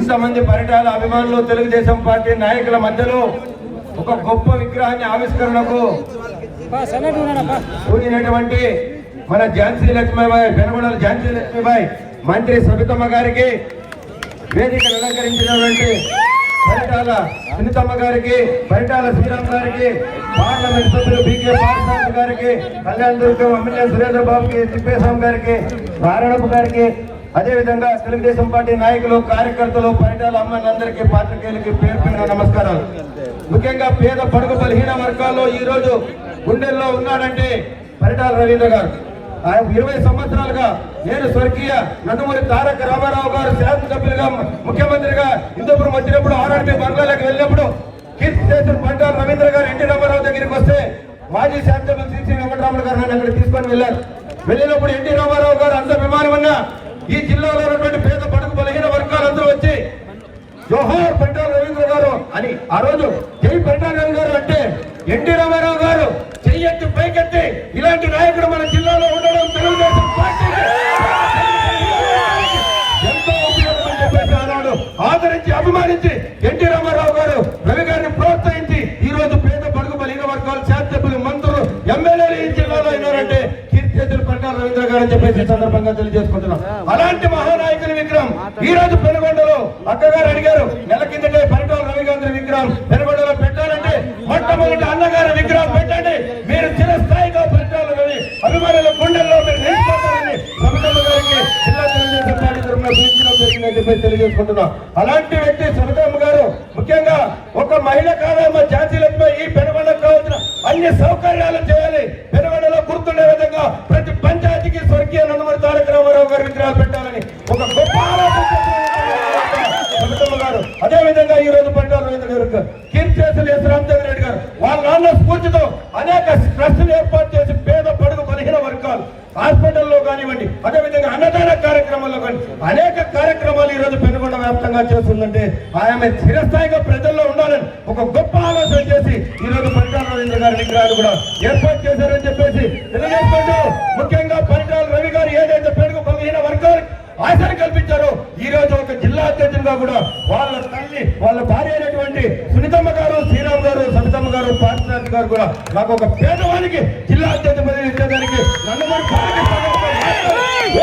ఇంతమంది పరిటాల అభిమానులు తెలుగుదేశం పార్టీ నాయకుల మధ్యలో ఒక గొప్ప విగ్రహాన్ని ఆవిష్కరణకు కూడినటువంటి మన ఝాన్సీ లక్ష్మీబాయి, పెనుగొండల ఝాన్సీ లక్ష్మీబాయి మంత్రి సబితమ్మ గారికి, వేదికను అలంకరించినటువంటి పరిటాల సునీతమ్మ గారికి, పరిటాల శ్రీరామ్ గారికి, పార్లమెంట్ సభ్యులు బీకే పార్సాద్ గారికి, కళ్యాణ్ దుర్గం ఎమ్మెల్యే సురేంద్ర బాబుకి, తిప్పేస్వామి గారికి, నారాయణప్ప గారికి, అదేవిధంగా తెలుగుదేశం పార్టీ నాయకులు, కార్యకర్తలు, పరిటాల అమ్మాయిలందరికీ, పాత్రికేయులకి పేరు పేరున నమస్కారాలు. ముఖ్యంగా పేద పడుగు బలహీన వర్గాల్లో ఈ రోజు గుండెల్లో ఉన్నాడంటే పరిటాల రవీంద్ర గారు. 20 సంవత్సరాలుగా నేను స్వర్గీయ నందమూరి తారక రామారావు గారు శాసనసభ్యులుగా, ముఖ్యమంత్రిగా హిందూపురం వచ్చినప్పుడు, ఆర్ఆర్బీ బంగ్లాలకు వెళ్ళినప్పుడు కీర్తి చేసిన పరిటాల రవీంద్ర గారు ఎన్టీ రామారావు దగ్గరికి వస్తే మాజీ శాసనసభ్యులు శ్రీ వెంకటరామన్ గారు నన్ను అక్కడ తీసుకొని వెళ్ళారు. వెళ్ళినప్పుడు ఎన్టీ రామారావు గారు అంత అభిమానం ఉన్న ఈ జిల్లాలో ఉన్నటువంటి పేద పడుగు బలహీన వర్గాలందరూ వచ్చి జోహార్ పరిటాల రవీంద్ర గారు అని ఆ రోజు జై పరిటాల రవీంద్ర గారు అంటే ఎన్టీ రామారావు గారు చెయ్యెత్తి పైకెత్తి ఇలాంటి నాయకుడు మన జిల్లాలో ఉండడం తెలుగుదేశం పార్టీకి ఎంతో ఉపయోగం చెప్పేసి అన్నాడు. ఆదరించి అభిమానించి ఎన్టీ రామారావు గారు రవి గారిని ప్రోత్సహించి ఈ రోజు పేద పడుగు బలహీన వర్గాలు, శాసనసభ్యులు, మంత్రులు, ఎమ్మెల్యేలు ఈ జిల్లాలో అయినారంటే కీర్తిశేషులు పరిటాల రవీంద్ర గారు అని చెప్పేసి సందర్భంగా తెలియజేసుకుంటున్నాం. అలాంటి మహానాయకుని విగ్రహం ఈ రోజు పెనుగొండలో అక్కగారు అడిగారు, నెల కిందటే పరిటాల రవి గారి విగ్రహం పెనుగొండలో పెట్టాలంటే మొట్టమొదటి అన్నగారి విగ్రహం పెట్టండి, మీరు చిరస్థాయిగా పరిటాల రవి అభిమానుల గుండెల్లో మీరు నిలిచిపోతారని సబితమ్మ గారికి జిల్లా తెలుగుదేశం పార్టీ తరఫున జరిగిందని చెప్పేసి తెలియజేసుకుంటున్నాం. అలాంటి వ్యక్తి సబితమ్మ గారు ముఖ్యంగా ఒక మహిళ కాదమ్మ ఝాన్సీ లక్ష్మీబాయి ఈ పెనుగొండకు కావాల్సిన అన్ని సౌకర్యాలు చేయాలి. పెనుగొండలో గుర్తుండే విధంగా ప్రతి పంచాయతీకి స్వర్గీయ నందమూరి తారక రామారావు గారి విగ్రహాలు పెట్టాలని ఒక గొప్ప ఆలోచన సబితమ్మ గారు. అదేవిధంగా ఈ రోజు పరిటాల రవీంద్ర గారు, కీర్తిశేషులు ఎస్ రామచంద్ర రెడ్డి గారు వాళ్ళ నాన్న స్ఫూర్తితో అనేక ట్రస్టులు ఏర్పాటు చేసి పేద పడుగు బలహీన వర్గాలు హాస్పిటల్లో కానివ్వండి, అదేవిధంగా అన్నదాన కార్యక్రమాల్లో కానీ అనేక కార్యక్రమాలు ఈ రోజు పెనుగొండ వ్యాప్తంగా చేస్తుందంటే ఆమె చిరస్థాయిగా ప్రజల్లో ఉండాలని ఒక గొప్ప ఆలోచన చేసి ఈ రోజు పరిటాల రవీంద్ర గారి విగ్రహాలు కూడా ఏర్పాటు చేశారని చెప్పేసి తెలియజేసుకుంటూ, ముఖ్యంగా పరిటాల రవి గారు ఏదైతే పెడుగు బలహీన వర్గాలకు ఆశలు కల్పించారో ఈ రోజు ఒక జిల్లా అధ్యక్షులుగా కూడా వాళ్ళ తల్లి, వాళ్ళ భార్య అయినటువంటి సునీతమ్మ గారు, శ్రీరామ్ గారు, సబితమ్మ గారు, పార్సాద్ గారు కూడా నాకు ఒక పేదవానికి జిల్లా అధ్యక్ష పదవి ఇచ్చేదానికి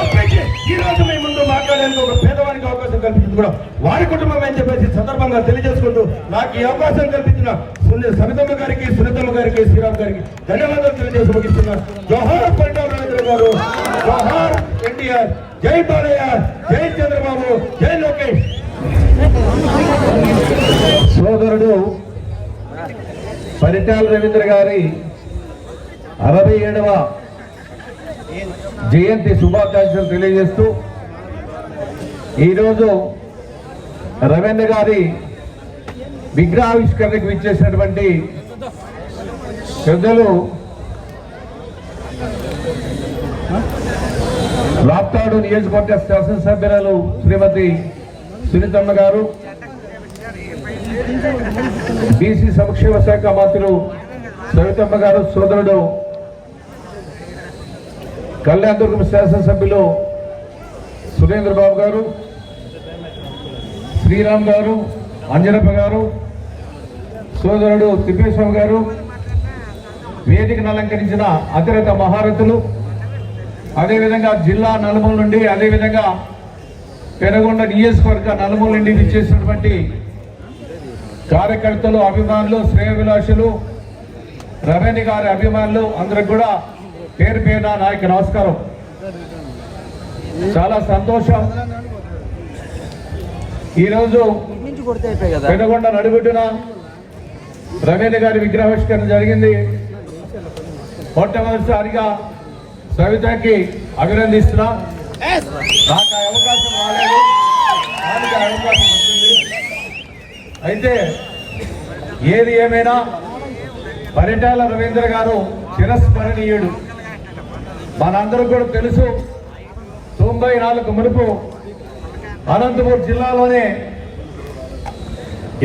ఒప్పించి ఈ రోజు మీ ముందు మాట్లాడేందుకు ఒక పేదవానికి అవకాశం కల్పించింది కూడా వారి కుటుంబం అని చెప్పేసి సందర్భంగా తెలియజేసుకుంటూ, నాకు ఈ అవకాశం కల్పించిన సబితమ్మ గారికి, సునీతమ్మ గారికి, శ్రీరామ్ గారికి ధన్యవాదాలు తెలియజేసి ముగిస్తున్నారు. జోహార్ పరిటాల రవీంద్ర గారు, జోహార్ ఎన్టీఆర్, జై బాలయ్య, జై చంద్రబాబు, జై లోకేష్. సోదరుడు పరిటాల రవీంద్ర గారి 67వ జయంతి శుభాకాంక్షలు తెలియజేస్తూ ఈరోజు రవీంద్ర గారి విగ్రహావిష్కరణకు విచ్చేసినటువంటి పెద్దలు రాప్తాడు నియోజకవర్గ శాసనసభ్యురాలు శ్రీమతి సునీతమ్మ గారు, బీసీ సంక్షేమ శాఖ మంత్రులు సవితమ్మ గారు, సోదరుడు కళ్యాణదుర్గం శాసనసభ్యులు సురేంద్ర బాబు గారు, శ్రీరామ్ గారు, అంజనప్ప గారు, సోదరుడు తిప్పేస్వామి గారు, వేదికను అలంకరించిన అతిరథ మహారథులు, అదేవిధంగా జిల్లా నలుమూల నుండి, అదేవిధంగా పెనుగొండ నియోజకవర్గ నలుమూల నుండి విచ్చేసినటువంటి కార్యకర్తలు, అభిమానులు, శ్రేయోభిలాషులు, రవీంద్ర గారి అభిమానులు అందరికి కూడా పేరు పేరున నాయకు నమస్కారం. చాలా సంతోషం. ఈరోజు పెనుగొండ నడిబిడ్డున రవీంద్ర గారి విగ్రహావిష్కరణ జరిగింది. మొట్టమొదటిసారిగా సవితకి అభినందిస్తున్నా. నాకు అవకాశం రాలేదు, దానికి అవకాశం వచ్చింది. అయితే ఏది ఏమైనా పరిటాల రవీంద్ర గారు చిరస్మరణీయుడు. మనందరూ కూడా తెలుసు, 94 మునుపు అనంతపురం జిల్లాలోనే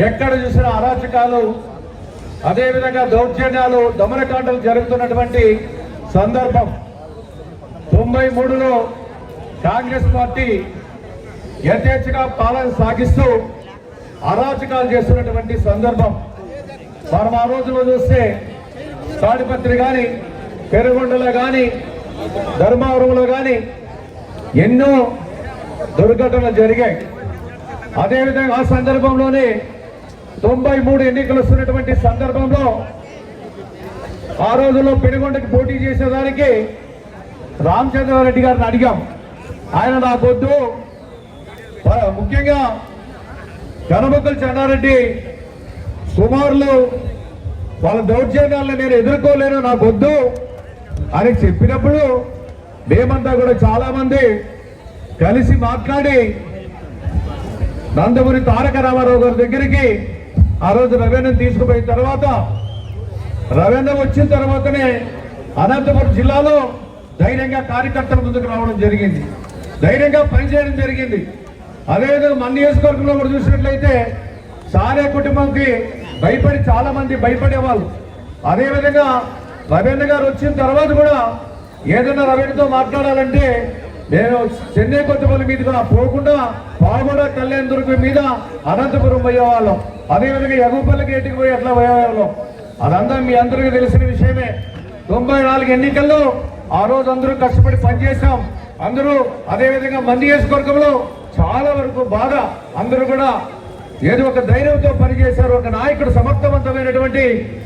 ఎక్కడ చూసినా అరాచకాలు, అదేవిధంగా దౌర్జన్యాలు, దమనకాండలు జరుగుతున్నటువంటి సందర్భం. 93లో కాంగ్రెస్ పార్టీ యథేచ్ఛగా పాలన సాగిస్తూ అరాచకాలు చేస్తున్నటువంటి సందర్భం. మనం ఆ రోజులో చూస్తే తాడిపత్రి కానీ, పెరుగొండలో కానీ, ధర్మవరంలో కానీ ఎన్నో దుర్ఘటనలు జరిగాయి. అదేవిధంగా ఆ సందర్భంలోనే 93 ఎన్నికలు వస్తున్నటువంటి సందర్భంలో ఆ రోజుల్లో పెనుగొండకి పోటీ చేసేదానికి రామచంద్రారెడ్డి గారిని అడిగాం. ఆయన నాకొద్దు, ముఖ్యంగా కనబక్కల చెన్నారెడ్డి సుమారులు వాళ్ళ దౌర్జన్యాలను నేను ఎదుర్కోలేను, నాకొద్దు అని చెప్పినప్పుడు మేమంతా కూడా చాలా మంది కలిసి మాట్లాడి నందమూరి తారక రామారావు గారి దగ్గరికి ఆ రోజు రవీంద్రను తీసుకుపోయిన తర్వాత, రవీంద్ర వచ్చిన తర్వాతనే అనంతపురం జిల్లాలో ధైర్యంగా కార్యకర్తల ముందుకు రావడం జరిగింది, ధైర్యంగా పనిచేయడం జరిగింది. అదేవిధంగా మన నియోజకవర్గంలో కూడా చూసినట్లయితే సారే కుటుంబంకి భయపడి చాలా మంది భయపడేవాళ్ళు. అదేవిధంగా రవీంద్ర గారు వచ్చిన తర్వాత కూడా ఏదైనా రవీంద్రతో మాట్లాడాలంటే నేను చెన్నై కొత్తపల్లి మీదుగా పోకుండా పాల్గొడ కళ్యాణ్ దుర్గం మీద అనంతపురం పోయేవాళ్ళం. అదేవిధంగా ఎగుపల్లి గేటుకు పోయి అట్లా పోయేవాళ్ళం. అదంతా మీ అందరికీ తెలిసిన విషయమే. 94 ఎన్నికల్లో ఆ రోజు అందరూ కష్టపడి పనిచేశాం అందరూ. అదేవిధంగా మన నియోజకవర్గంలో చాలా వరకు బాగా అందరూ కూడా ఏదో ఒక ధైర్యంతో పనిచేశారు. ఒక నాయకుడు, సమర్థవంతమైనటువంటి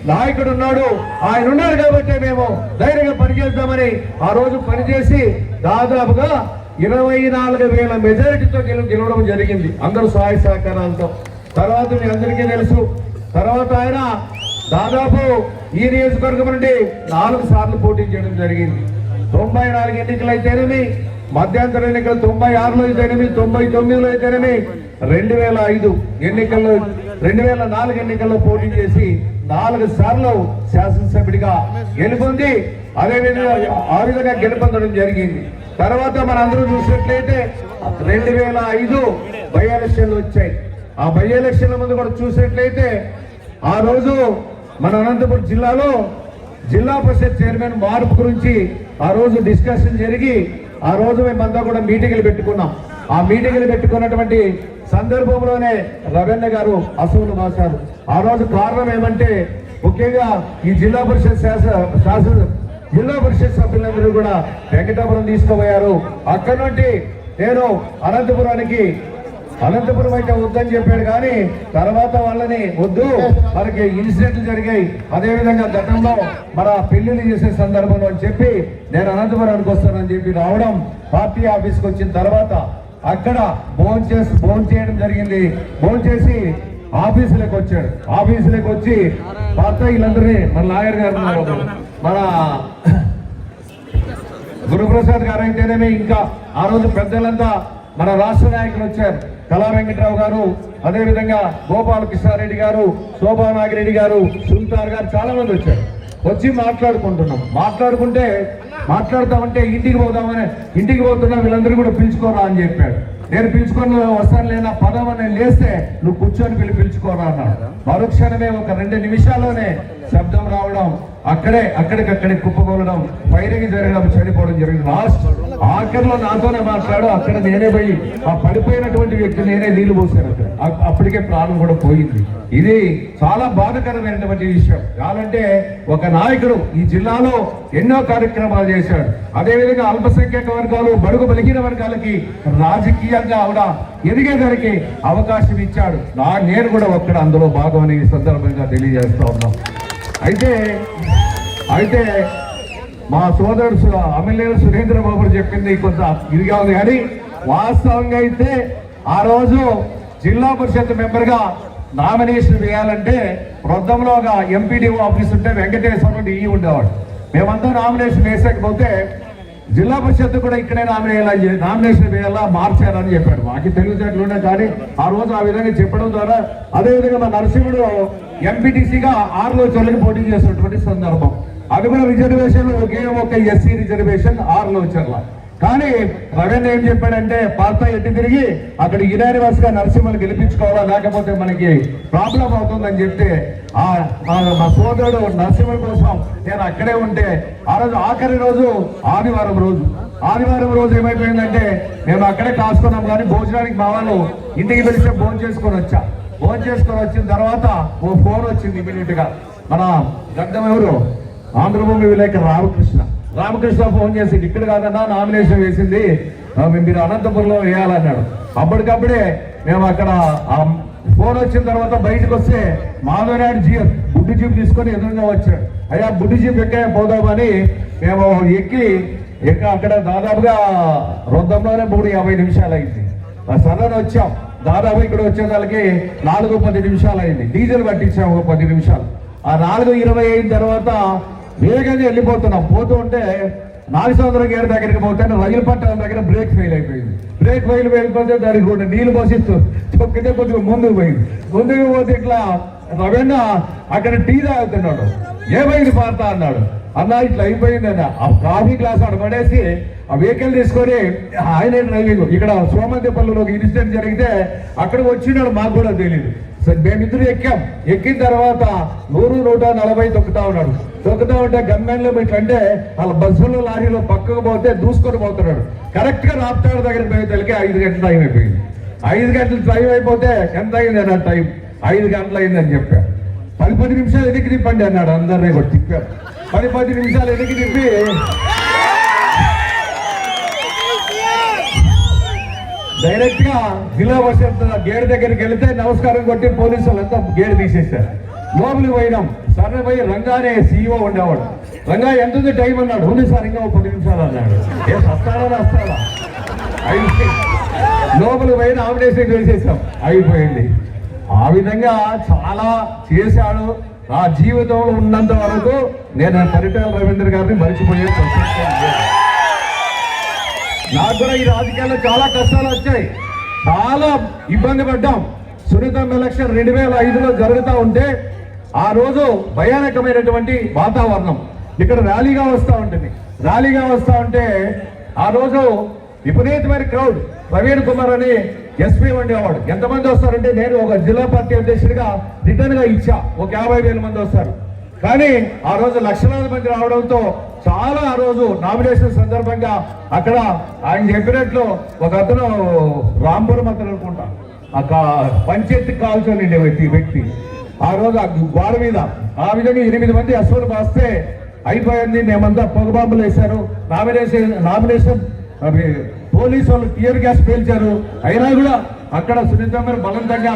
నాయకుడు ఉన్నాడు, ఆయన ఉన్నారు కాబట్టి మేము ధైర్యంగా పనిచేద్దామని ఆ రోజు పనిచేసి దాదాపుగా 24,000 మెజారిటీతో గెలవడం జరిగింది, అందరూ సహాయ సహకారాలతో. తర్వాత మీ అందరికీ తెలుసు, తర్వాత ఆయన దాదాపు ఈ నియోజకవర్గం నుండి 4 సార్లు పోటీ చేయడం జరిగింది. 94 ఎన్నికలు అయితేనేమి, మధ్యంతర ఎన్నికలు 96లో అయితేనేమి, 99లో అయితేనేమి, 2005 ఎన్నికల్లో 2004 ఎన్నికల్లో పోటీ చేసి 4 సార్లు శాసనసభ్యుడిగా గెలుపొంది అదేవిధంగా ఆ విధంగా గెలుపొందడం జరిగింది. తర్వాత మన అందరూ చూసినట్లయితే 2005 బై ఎలక్షన్లు వచ్చాయి. ఆ బై ఎలక్షన్ల ముందు కూడా చూసినట్లయితే ఆ రోజు మన అనంతపురం జిల్లాలో జిల్లా పరిషత్ చైర్మన్ మార్పు గురించి ఆ రోజు డిస్కషన్ జరిగి ఆ రోజు మేమంతా కూడా మీటింగ్లు పెట్టుకున్నాం. ఆ మీటింగ్లు పెట్టుకున్నటువంటి సందర్భంలోనే రవీంద్ర గారు అసూలు మాసారు. ఆ రోజు కారణం ఏమంటే ముఖ్యంగా ఈ జిల్లా పరిషత్ జిల్లా పరిషత్ సభ్యులందరూ కూడా వెంకటాపురం తీసుకుపోయారు. అక్కడి నుండి నేను అనంతపురం అయితే వద్దని చెప్పాడు, కానీ తర్వాత వాళ్ళని వద్దు, మనకి ఇన్సిడెంట్లు జరిగాయి, అదేవిధంగా గతంలో మన పెళ్లిళ్ళు చేసే సందర్భంలో అని చెప్పి నేను అనంతపురానికి వస్తానని చెప్పి రావడం, పార్టీ ఆఫీస్కి వచ్చిన తర్వాత అక్కడ భోజనం చేయడం జరిగింది. భోజనం చేసి ఆఫీసులోకి వచ్చాడు. ఆఫీసులోకి వచ్చి భర్త వీళ్ళందరినీ మన లాయర్ గారు, మన గురుప్రసాద్ గారు అయితేనేమి, ఇంకా ఆ రోజు పెద్దలంతా మన రాష్ట్ర నాయకులు వచ్చారు. కళా వెంకట్రావు గారు, అదేవిధంగా గోపాలకృష్ణారెడ్డి గారు, శోభా నాగిరెడ్డి గారు, సుల్తాన్ గారు, చాలా మంది వచ్చారు. వచ్చి మాట్లాడుతామంటే ఇంటికి పోతున్నా వీళ్ళందరూ కూడా పిలుచుకోరా అని చెప్పాడు. నేను పిలుచుకొని వస్తాను లేనా పదం అని లేస్తే నువ్వు కూర్చొని పిలుచుకోరా అన్నాడు. మరుక్షణమే ఒక 2 నిమిషాల్లోనే శబ్దం రావడం, అక్కడికక్కడే కుప్పగొలడం, ఫైరింగ్ జరగడం, చనిపోవడం జరిగింది. ఆఖరిలో నాతోనే మాట్లాడు, అక్కడ నేనే పోయి ఆ పడిపోయినటువంటి వ్యక్తి నేనే నీళ్లు పోసాను. అప్పటికే ప్రాణం కూడా పోయింది. ఇది చాలా బాధాకరమైనటువంటి విషయం. కావాలంటే ఒక నాయకుడు ఈ జిల్లాలో ఎన్నో కార్యక్రమాలు చేశాడు. అదేవిధంగా అల్పసంఖ్యాక వర్గాలు, బడుగు బలిగిన వర్గాలకి రాజకీయంగా ఆవిడ ఎదిగేదానికి అవకాశం ఇచ్చాడు. నేను కూడా ఒక్కడ అందులో భాగం ఈ సందర్భంగా తెలియజేస్తా ఉన్నాం. అయితే మా సోదరుడు ఎమ్మెల్యే సురేంద్ర బాబు చెప్పింది కొంత ఇదిగా ఉంది, కానీ వాస్తవంగా అయితే ఆ రోజు జిల్లా పరిషత్ మెంబర్గా నామినేషన్ వేయాలంటే వృద్ధంలో ఒక ఎంపీడీఓ ఆఫీస్ ఉంటే వెంకటేశ్వర డిఈ ఉండేవాడు. మేమంతా నామినేషన్ వేసకపోతే జిల్లా పరిషత్ కూడా ఇక్కడే నామినేషన్ వేయాలా, మార్చాలని చెప్పాడు. మాకు తెలివితేటలునే, కానీ ఆ రోజు ఆ విధంగా చెప్పడం ద్వారా, అదేవిధంగా మా నరసింహుడు ఎంపీటీసీగా 6లో చొల్లకి పోటీ చేసినటువంటి సందర్భం. అది కూడా రిజర్వేషన్ ఒకే ఒక ఎస్సీ రిజర్వేషన్ 6లో చర్ల. కానీ రవీంద్ర ఏం చెప్పాడంటే పార్టీ ఎట్టి తిరిగి అక్కడ యునానిమస్ గా నరసింహను గెలిపించుకోవాలా, లేకపోతే మనకి ప్రాబ్లం అవుతుందని చెప్తే మా సోదరుడు నరసింహ కోసం నేను అక్కడే ఉంటే ఆ రోజు ఆఖరి రోజు ఆదివారం రోజు ఆదివారం రోజు ఏమైపోయిందంటే మేము అక్కడే కాసుకున్నాం, కానీ భోజనానికి మా వాళ్ళు ఇంటికి పిలిస్తే భోజనం చేసుకొని వచ్చా. భోజనం చేసుకొని వచ్చిన తర్వాత ఓ ఫోన్ వచ్చింది ఇమీడియట్ గా. మన గడ్డం ఎవరు, ఆంధ్రభూమి విలేకరు రామకృష్ణ ఫోన్ చేసి, ఇక్కడ కాదన్నా నామినేషన్ వేసింది, మీరు అనంతపురంలో వేయాలన్నాడు. అప్పటికప్పుడే మేము అక్కడ ఫోన్ వచ్చిన తర్వాత బయటకు వస్తే మాధవనాయుడు బుడ్డి జీప్ తీసుకొని ఎదురుగా వచ్చాడు. అయ్యా బుడ్డి జీప్ ఎక్కే పోదామని మేము ఎక్కి అక్కడ దాదాపుగా రొద్దంలోనే 3:50 నిమిషాలు అయింది. సరళని వచ్చాం, దాదాపు ఇక్కడ వచ్చేదానికి 4:10 నిమిషాలు అయింది. డీజిల్ పట్టించాం ఒక 10 నిమిషాలు. ఆ 4:20 అయిన తర్వాత వేగంగా వెళ్ళిపోతున్నాం. పోతూ ఉంటే నాగేశ్వర గేర్ దగ్గరికి పోతే రైలు పట్టాల దగ్గర బ్రేక్ ఫెయిల్ అయిపోయింది. బ్రేక్ ఫెయిల్ వెళ్ళిపోతే దానికి కూడా నీళ్లు పోసిస్తూ తొక్కితే కొద్దిగా ముందుకు పోతే ఇట్లా రవీణ అక్కడ టీ తాగుతున్నాడు. ఏమైంది పార్త అన్నాడు. అన్నా ఇట్లా అయిపోయింది అన్న. ఆ కాఫీ గ్లాస్ అక్కడ పడేసి ఆ వెహికల్ తీసుకొని ఆయన డ్రైవింగ్ ఇక్కడ సోమంతిపల్లిలో ఇన్సిడెంట్ జరిగితే అక్కడికి వచ్చినాడు, మాకు కూడా తెలియదు. మేమిద్దరు ఎక్కిన తర్వాత 100-140 తొక్కుతా ఉన్నాడు. తొక్కుతా ఉంటే గమ్యాన్లో పెట్టంటే వాళ్ళ బస్సులో లారీలో పక్కకు పోతే దూసుకొని పోతున్నాడు. కరెక్ట్ గా రాప్తాడు దగ్గరికి పోయేసరికి 5 గంటల టైం అయిపోయింది. 5 గంటల టైం అయిపోతే ఎంత అయింది అన్న టైం? 5 గంటలు అయిందని చెప్పారు. 10 నిమిషాలు ఎదిగి తిప్పండి అన్నాడు. అందరినీ కూడా తిప్పారు. 10 నిమిషాలు ఎదిగి తిప్పి డైరెక్ట్ గా జిల్లా పరిషత్ గేట్ దగ్గరికి వెళితే నమస్కారం కొట్టి పోలీసు వాళ్ళంతా గేట్ తీసేశారు. లోపలికి పోయినాం. సరే పోయి రంగానే సీఈఓ ఉండేవాడు. రంగా ఎంత ఉంది టైం అన్నాడు. ఉంది సార్ ఇంకా 10 నిమిషాలు అన్నాడు. వస్తాడా లోపలికి పోయి నామినేషన్ వేసేసాం, అయిపోయింది. ఆ విధంగా చాలా చేశాడు. నా జీవితంలో ఉన్నంత వరకు నేను పరిటాల రవీంద్ర గారిని మర్చిపోయే ప్రసక్తి లేదు. నాకు కూడా ఈ రాజకీయాల్లో చాలా కష్టాలు వచ్చాయి, చాలా ఇబ్బంది పడ్డాం. సునీతం ఎలక్షన్ 2005లో జరుగుతూ ఉంటే ఆ రోజు భయానకమైనటువంటి వాతావరణం. ఇక్కడ ర్యాలీగా వస్తూ ఉంటే ఆ రోజు విపరీతమైన క్రౌడ్. ప్రవీణ్ కుమార్ అని ఎస్పీ ఉండేవాడు. ఎంతమంది వస్తారంటే నేను ఒక జిల్లా పార్టీ అధ్యక్షుడిగా రిటర్న్ గా ఇచ్చా, ఒక 50,000 మంది వస్తారు. కానీ ఆ రోజు లక్షలాది మంది రావడంతో చాలా ఆ రోజు నామినేషన్ సందర్భంగా అక్కడ ఆయన చెప్పినట్లు ఒక అతను రాంపురం అతను అనుకుంటా పంచాయతీ కాల్చొని వ్యక్తి ఆ రోజు ఆ గోడ మీద ఆ విధంగా 8 మంది అశ్వలు వస్తే అయిపోయింది. మేమంతా పొగబాంబులు వేశారు. నామినేషన్ పోలీసు వాళ్ళు టియర్ గ్యాస్ పేల్చారు. అయినా కూడా అక్కడ సునీతమ్మని బలవంతంగా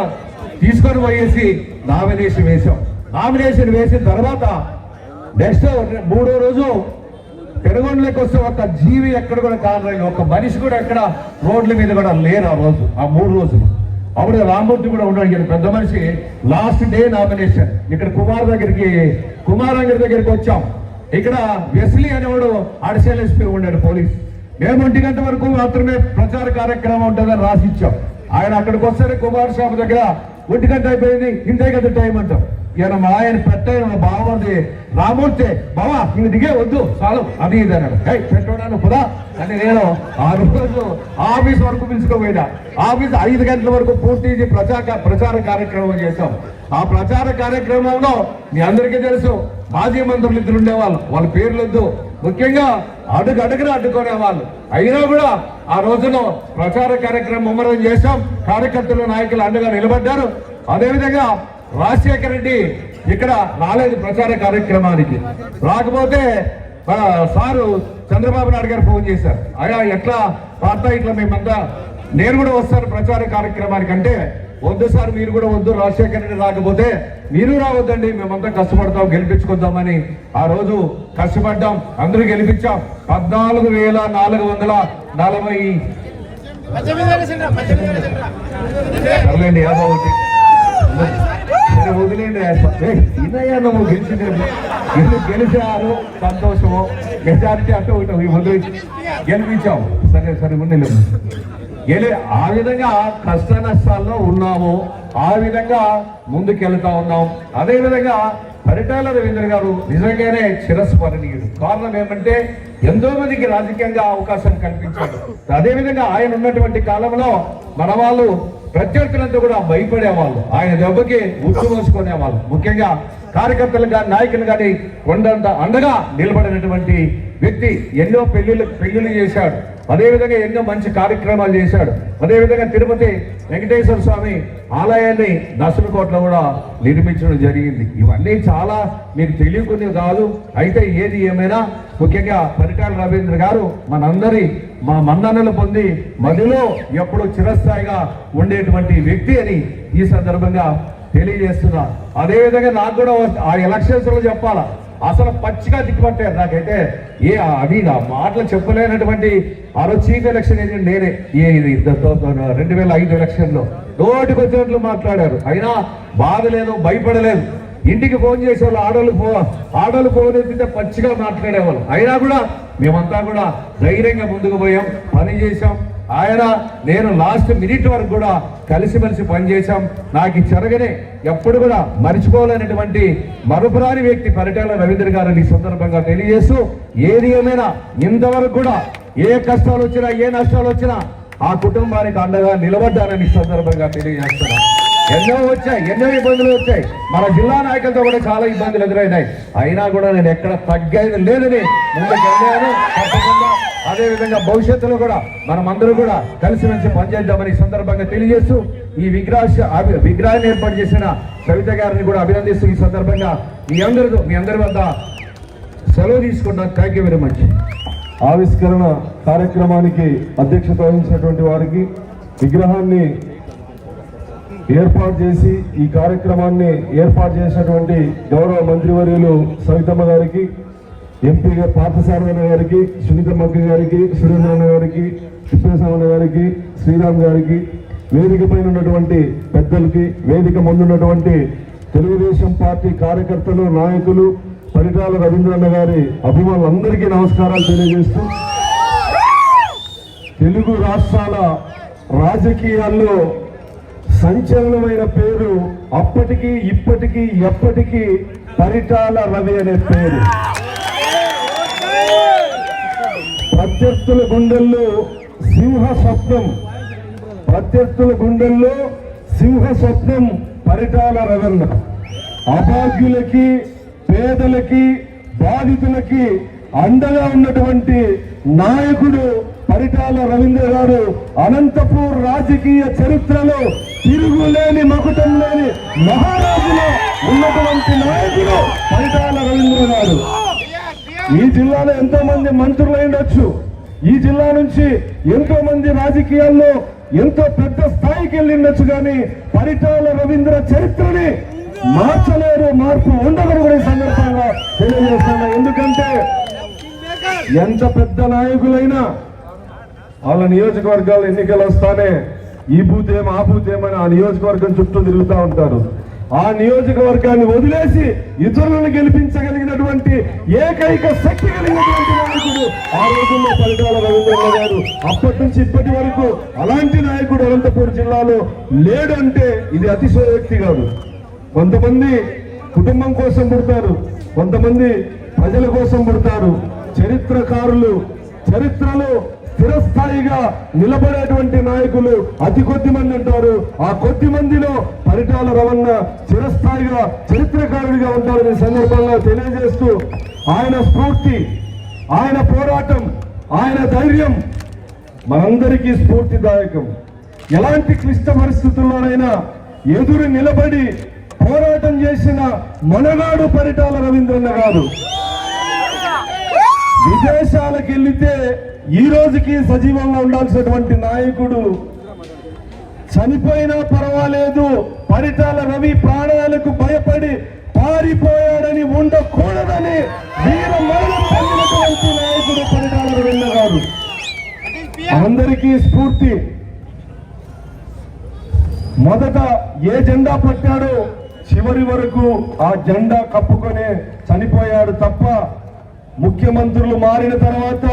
తీసుకొని పోయేసి నామినేషన్ వేశాం. నామినేషన్ వేసిన తర్వాత నెక్స్ట్ 3వ రోజు పెనుగొండలోకి వస్తే ఒక జీవి ఎక్కడ కూడా కానరాయి, ఒక మనిషి కూడా ఎక్కడ రోడ్ల మీద కూడా లేరు ఆ రోజు, ఆ 3 రోజులు. అప్పుడు రామ్మూర్తి కూడా ఉన్నాడు, పెద్ద మనిషి. లాస్ట్ డే నామినేషన్ ఇక్కడ కుమారంగర్ దగ్గరికి వచ్చాం. ఇక్కడ వెస్లీ అనేవాడు అడిషనల్ ఎస్పీ ఉన్నాడు పోలీస్. మేము 1 గంట వరకు మాత్రమే ప్రచార కార్యక్రమం ఉంటుందని రాసిచ్చాం. ఆయన అక్కడికి వస్తే కుమార్ షాప్ దగ్గర 1 గంట అయిపోయింది, ఇంతే కదా టైం అంటాం. ఈయన మా ఆయన పెట్ట బాగుంది రామూర్తి, బావా ఇంక దిగే వద్దు చాలు అది ఇది అన్నాడు. పెట్టడానికి కుదా అని నేను ఆ రోజు ఆఫీస్ వరకు పిలుచుకోపోయినా. ఆఫీస్ 5 గంటల వరకు పూర్తి ప్రచార కార్యక్రమం చేశాం. ఆ ప్రచార కార్యక్రమంలో మీ అందరికీ తెలుసు మాజీ మంత్రులు 2 ఉండేవాళ్ళు, వాళ్ళ పేర్లు వద్దు. ముఖ్యంగా అడుగున అడ్డుకునే వాళ్ళు. అయినా కూడా ఆ రోజులో ప్రచార కార్యక్రమం ముమ్మరం చేశాం. కార్యకర్తలు నాయకులు అండగా నిలబడ్డారు. అదేవిధంగా రాజశేఖర రెడ్డి ఇక్కడ రాలేదు ప్రచార కార్యక్రమానికి. రాకపోతే సారు చంద్రబాబు నాయుడు గారు ఫోన్ చేశారు, అయ్యా ఎట్లా పార్టీ ఇట్లా మేమంతా నేను కూడా వస్తాను ప్రచార కార్యక్రమానికి అంటే, వద్దు సార్ మీరు కూడా వద్దు, రాజశేఖర రెడ్డి రాకపోతే మీరు రావద్దండి, మేమంతా కష్టపడతాం గెలిపించుకుందామని ఆ రోజు కష్టపడ్డాం. అందరూ గెలిపించాం. 14,440 యాభై వదిలేండి. ఇదయ్యా నువ్వు గెలిచారు సంతోషము, మెజారిటీ అటు వదిలి గెలిపించావు. సరే ఉండలేము. ఆ విధంగా కష్ట నష్టాల్లో ఉన్నాము, ఆ విధంగా ముందుకెళ్తా ఉన్నాం. అదేవిధంగా పరిటాల రవీంద్ర గారు నిజంగానే చిరస్మరణీయుడు. కారణం ఏమంటే ఎంతో మందికి రాజకీయంగా అవకాశం కల్పించాడు. అదేవిధంగా ఆయన ఉన్నటువంటి కాలంలో మన వాళ్ళు ప్రత్యర్థులంతా కూడా భయపడేవాళ్ళు, ఆయన దెబ్బకి ఉచ్చు మోసుకునేవాళ్ళు. ముఖ్యంగా కార్యకర్తలు కానీ నాయకులు కానీ కొండంత అండగా నిలబడినటువంటి వ్యక్తి. ఎన్నో పెళ్లిళ్ళు చేశాడు, అదేవిధంగా ఎన్నో మంచి కార్యక్రమాలు చేశాడు. అదేవిధంగా తిరుపతి వెంకటేశ్వర స్వామి ఆలయాన్ని దశమకోటలో కూడా నిర్మించడం జరిగింది. ఇవన్నీ చాలా మీకు తెలియకునేవి కాదు. అయితే ఏది ఏమైనా ముఖ్యంగా పరిటాల రవీంద్ర గారు మా మన్ననలు పొంది మదిలో ఎప్పుడు చిరస్థాయిగా ఉండేటువంటి వ్యక్తి అని ఈ సందర్భంగా తెలియజేస్తున్నా. అదేవిధంగా నాకు కూడా ఆ ఎలక్షన్స్ లో చెప్పాలా, అసలు పచ్చిగా దిక్కుపట్టారు నాకైతే. అది నా మాటలు చెప్పలేనటువంటి ఆ రోజు చీఫ్ ఎలక్షన్ ఏజెంట్ నేనే. 2005 ఎలక్షన్ లో నోటికి వచ్చినట్లు మాట్లాడారు. అయినా బాధ లేదు, భయపడలేదు. ఇంటికి ఫోన్ చేసేవాళ్ళు, ఆడోళ్ళు ఫోన్ ఎత్తితే పచ్చిగా మాట్లాడేవాళ్ళు. అయినా కూడా మేమంతా కూడా ధైర్యంగా ముందుకు పోయాం, పని చేశాం. నేను లాస్ట్ మినిట్ వరకు కూడా కలిసిమెలిసి పనిచేశాం. నాకు చెరగనే ఎప్పుడు కూడా మర్చిపోలేనటువంటి మరుపురాని వ్యక్తి పరిటాల రవీంద్ర గారిని ఈ సందర్భంగా తెలియజేస్తూ, ఏది ఏమైనా ఇంతవరకు కూడా ఏ కష్టాలు వచ్చినా ఏ నష్టాలు వచ్చినా ఆ కుటుంబానికి అండగా నిలబడ్డానని ఈ సందర్భంగా తెలియజేస్తున్నాను. ఎన్నో వచ్చాయి, ఎన్నో ఇబ్బందులు వచ్చాయి. మన జిల్లా నాయకులతో కూడా చాలా ఇబ్బందులు ఎదురైనాయి. అయినా కూడా నేను ఎక్కడ తగ్గేది లేదని ముందుకు వెళ్ళాను. తప్పకుండా అదేవిధంగా భవిష్యత్తులో కూడా మనమందరూ కూడా కలిసిమెలిసి పనిచేద్దామని ఈ సందర్భంగా తెలియజేస్తూ, ఈ విగ్రహాన్ని ఏర్పాటు చేసిన సవిత గారిని కూడా అభినందిస్తూ ఈ సందర్భంగా మీ అందరి వద్ద సెలవు తీసుకున్నాను. Thank you very much. ఆవిష్కరణ కార్యక్రమానికి అధ్యక్షత వహించినటువంటి వారికి, విగ్రహాన్ని ఏర్పాటు చేసి ఈ కార్యక్రమాన్ని ఏర్పాటు చేసినటువంటి గౌరవ మంత్రివర్యులు సవితమ్మ గారికి, ఎంపీ పార్థసారథి గారికి, సునీతమ్మక్క గారికి, సురేంద్రన్న గారికి, కృష్ణస్వామి గారికి, శ్రీరామ్ గారికి, వేదిక పైన ఉన్నటువంటి పెద్దలకి, వేదిక ముందున్నటువంటి తెలుగుదేశం పార్టీ కార్యకర్తలు, నాయకులు, పరిటాల రవీంద్రన్న గారి అభిమానులందరికీ నమస్కారాలు తెలియజేస్తూ, తెలుగు రాష్ట్రాల రాజకీయాల్లో సంచలనమైన పేరు అప్పటికి ఇప్పటికీ ఎప్పటికీ పరిటాల రవి అనే పేరు. ప్రత్యర్థుల గుండెల్లో సింహ స్వప్నం పరిటాల రవీంద్ర. అభాగ్యులకి, పేదలకి, బాధితులకి అండగా ఉన్నటువంటి నాయకుడు పరిటాల రవీంద్ర గారు. అనంతపూర్ రాజకీయ చరిత్రలో తిరుగులేని, మకుటం లేని మహారాజులో ఉన్నటువంటి నాయకుడు పరిటాల రవీంద్ర గారు. ఈ జిల్లాలో ఎంతో మంది మంత్రులు ఉండొచ్చు, ఈ జిల్లా నుంచి ఎంతో మంది రాజకీయాల్లో ఎంతో పెద్ద స్థాయికి వెళ్ళిండొచ్చు, కానీ పరిటాల రవీంద్ర చరిత్రని మార్చలేరు, మార్పు ఉండదు కూడా ఈ సందర్భంగా తెలియజేస్తున్నా. ఎందుకంటే ఎంత పెద్ద నాయకులైనా వాళ్ళ నియోజకవర్గాలు ఎన్నికలు వస్తానే ఈ బూతేం ఆ బూతేమని ఆ నియోజకవర్గం చుట్టూ తిరుగుతూ ఉంటారు. ఆ నియోజకవర్గాన్ని వదిలేసి ఇతరులను గెలిపించగలిగినటువంటి ఏకైక శక్తి కలిగినటువంటి నాయకుడు ఆ రోజుల్లో పరిటాల రవీంద్రన్న గారు. అప్పటి నుంచి ఇప్పటి వరకు అలాంటి నాయకుడు అనంతపురం జిల్లాలో లేడు అంటే ఇది అతిశయోక్తి కాదు. కొంతమంది కుటుంబం కోసం పుడతారు, కొంతమంది ప్రజల కోసం పుడతారు. చరిత్రకారులు, చరిత్రలో స్థిరస్థాయిగా నిలబడేటువంటి నాయకులు అతి కొద్ది మంది ఉంటారు. ఆ కొద్ది మందిలో పరిటాల రవణ చిరస్థాయిగా చరిత్రకారుడిగా ఉంటారని సందర్భంగా తెలియజేస్తూ, ఆయన స్ఫూర్తి, ఆయన పోరాటం, ఆయన ధైర్యం మనందరికీ స్ఫూర్తిదాయకం. ఎలాంటి క్లిష్ట పరిస్థితుల్లోనైనా ఎదురు నిలబడి పోరాటం చేసిన మనగాడు పరిటాల రవీంద్రన్న గారు. విదేశాలకు వెళ్లితే ఈ రోజుకి సజీవంగా ఉండాల్సినటువంటి నాయకుడు చనిపోయినా పర్వాలేదు, పరిటాల రవి ప్రాణాలకు భయపడి పారిపోయాడని ఉండకూడదని వీర మరణం పొందినటువంటి నాయకుడు పరిటాల రవీంద్ర గారు. అందరికీ స్ఫూర్తి. మొదట ఏ జెండా పట్టాడో చివరి వరకు ఆ జెండా కప్పుకొనే చనిపోయాడు తప్ప, ముఖ్యమంత్రులు మారిన తర్వాత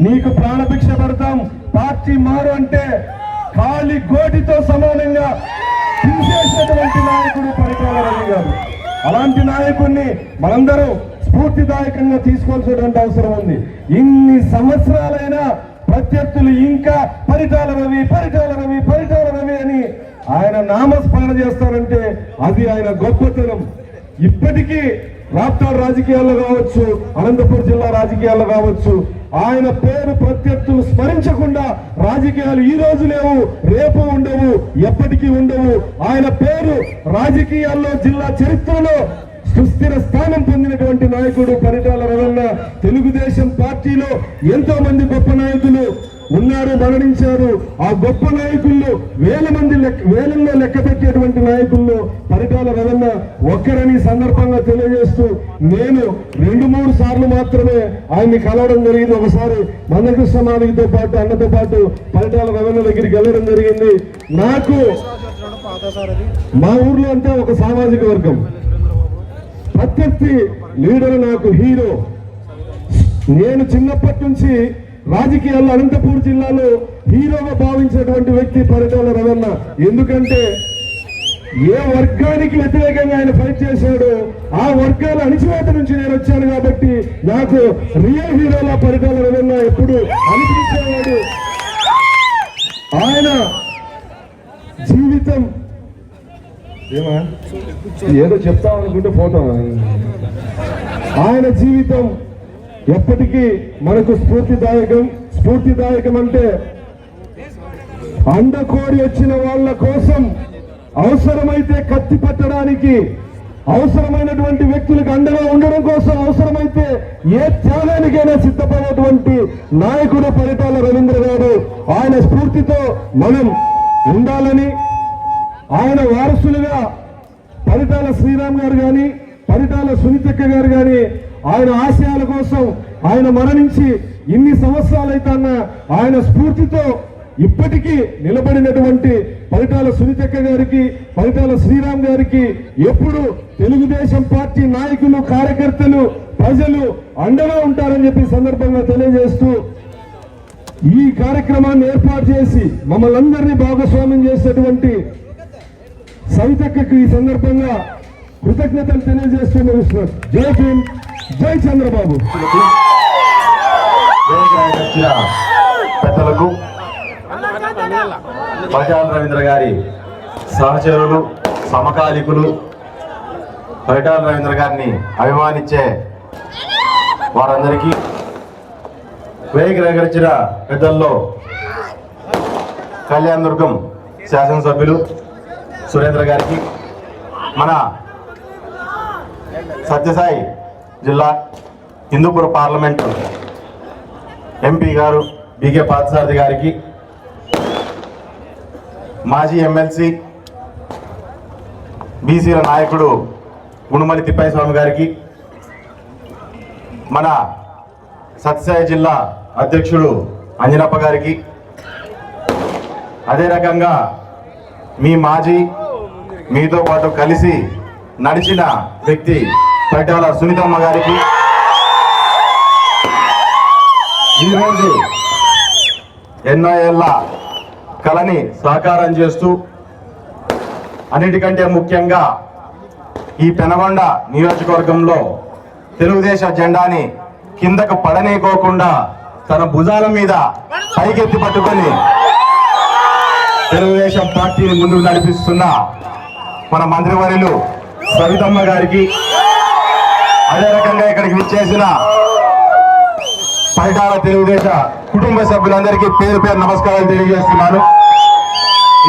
నీకు ప్రాణభిక్ష పెడతాం, పార్టీ మారు అంటే ఖాళీ గోటితో సమానంగా తీసేసినటువంటి నాయకుడు పరిటాల రవి గారు. అలాంటి నాయకుడిని మనందరూ స్ఫూర్తిదాయకంగా తీసుకోవాల్సినటువంటి అవసరం ఉంది. ఇన్ని సంవత్సరాలైనా ప్రత్యర్థులు ఇంకా పరిటాల రవి అని ఆయన నామస్మరణ చేస్తారంటే అది ఆయన గొప్పతనం. ఇప్పటికీ రాప్తాడు రాజకీయాల్లో కావచ్చు, అనంతపురం జిల్లా రాజకీయాల్లో కావచ్చు, ఆయన పేరు ప్రత్యర్థులు స్మరించకుండా రాజకీయాలు ఈ రోజు లేవు, రేపు ఉండవు, ఎప్పటికీ ఉండవు. ఆయన పేరు రాజకీయాల్లో జిల్లా చరిత్రలో సుస్థిర స్థానం పొందినటువంటి నాయకుడు పరిటాల రవణ. తెలుగుదేశం పార్టీలో ఎంతో మంది గొప్ప నాయకులు ఉన్నారు, మరణించారు. ఆ గొప్ప నాయకుల్లో వేలల్లో లెక్క పెట్టేటువంటి నాయకుల్లో పరిటాల రవణ ఒక్కరని సందర్భంగా తెలియజేస్తూ, నేను 2-3 సార్లు మాత్రమే ఆయన్ని కలవడం జరిగింది. ఒకసారి మందకృష్ణ మాదిరితో పాటు అన్నతో పాటు పరిటాల రవణ దగ్గరికి వెళ్ళడం జరిగింది. నాకు మా ఊర్లో అంటే ఒక సామాజిక వర్గం, ప్రత్యర్థి లీడర్ నాకు హీరో. నేను చిన్నప్పటి నుంచి రాజకీయాల్లో అనంతపూర్ జిల్లాలో హీరోగా భావించినటువంటి వ్యక్తి పరిటాల రవణ. ఎందుకంటే ఏ వర్గానికి వ్యతిరేకంగా ఆయన ఫైట్ చేశాడో ఆ వర్గాల అణిచివేత నుంచి నేను వచ్చాను కాబట్టి నాకు రియల్ హీరోలా పరిటాల రవణ ఎప్పుడు అనిపించేవాడు. ఆయన జీవితం ఏదో చెప్తామనుకుంటే ఫోటో. ఆయన జీవితం ఎప్పటికీ మనకు స్ఫూర్తిదాయకం అంటే అండకోడి వచ్చిన వాళ్ళ కోసం అవసరమైతే కత్తి పట్టడానికి, అవసరమైనటువంటి వ్యక్తులకు అండగా ఉండడం కోసం అవసరమైతే ఏ త్యాగానికైనా సిద్ధపడేటువంటి నాయకుడు పరిటాల రవీంద్ర గారు. ఆయన స్ఫూర్తితో మనం ఉండాలని, ఆయన వారసులుగా పరిటాల శ్రీరామ్ గారు కానీ, పరిటాల సునీతక్క గారు కానీ ఆయన ఆశయాల కోసం ఆయన మరణించి ఇన్ని సంవత్సరాలైతేనా ఆయన స్ఫూర్తితో ఇప్పటికీ నిలబడినటువంటి పరిటాల సునీతక్క గారికి, పరిటాల శ్రీరామ్ గారికి ఎప్పుడు తెలుగుదేశం పార్టీ నాయకులు, కార్యకర్తలు, ప్రజలు అండగా ఉంటారని చెప్పి సందర్భంగా తెలియజేస్తూ, ఈ కార్యక్రమాన్ని ఏర్పాటు చేసి మమ్మల్ని అందరినీ భాగస్వామ్యం చేసేటువంటి సవితక్కకు ఈ సందర్భంగా కృతజ్ఞతలు తెలియజేస్తూ ముగిస్తున్నారు. జై భీమ్, జై చంద్రబాబు. పెద్దలకు, పరిటాల రవీంద్ర గారి సహచరులు, సమకాలికులు, పరిటాల రవీంద్ర గారిని అభిమానించే వారందరికీ, వేదిక రేగరించిన పెద్దల్లో కళ్యాణదుర్గం శాసనసభ్యులు సురేంద్ర గారికి, మన సత్యసాయి జిల్లా హిందూపురం పార్లమెంటు ఎంపీ గారు బీకే పార్థసారథి గారికి, మాజీ ఎమ్మెల్సీ బీసీల నాయకుడు గుణమలి తిప్పయ్య స్వామి గారికి, మన సత్యసాయి జిల్లా అధ్యక్షుడు అంజనప్ప గారికి, అదే రకంగా మీ మాజీ మీతో పాటు కలిసి నడిచిన వ్యక్తి పరిటాల సునీతమ్మ గారికి, ఈరోజు ఎన్నో ఏళ్ల కళని సాకారం చేస్తూ అన్నిటికంటే ముఖ్యంగా ఈ పెనగొండ నియోజకవర్గంలో తెలుగుదేశం జెండాని కిందకు పడనీకోకుండా తన భుజాల మీద పైకెత్తి పట్టుకొని తెలుగుదేశం పార్టీని ముందుకు నడిపిస్తున్న మన మంత్రివర్యులు సవితమ్మ గారికి, అదే రకంగా ఇక్కడికి విచ్చేసిన పరిటాల తెలుగుదేశ కుటుంబ సభ్యులందరికీ పేరు పేరు నమస్కారాలు తెలియజేస్తున్నాను.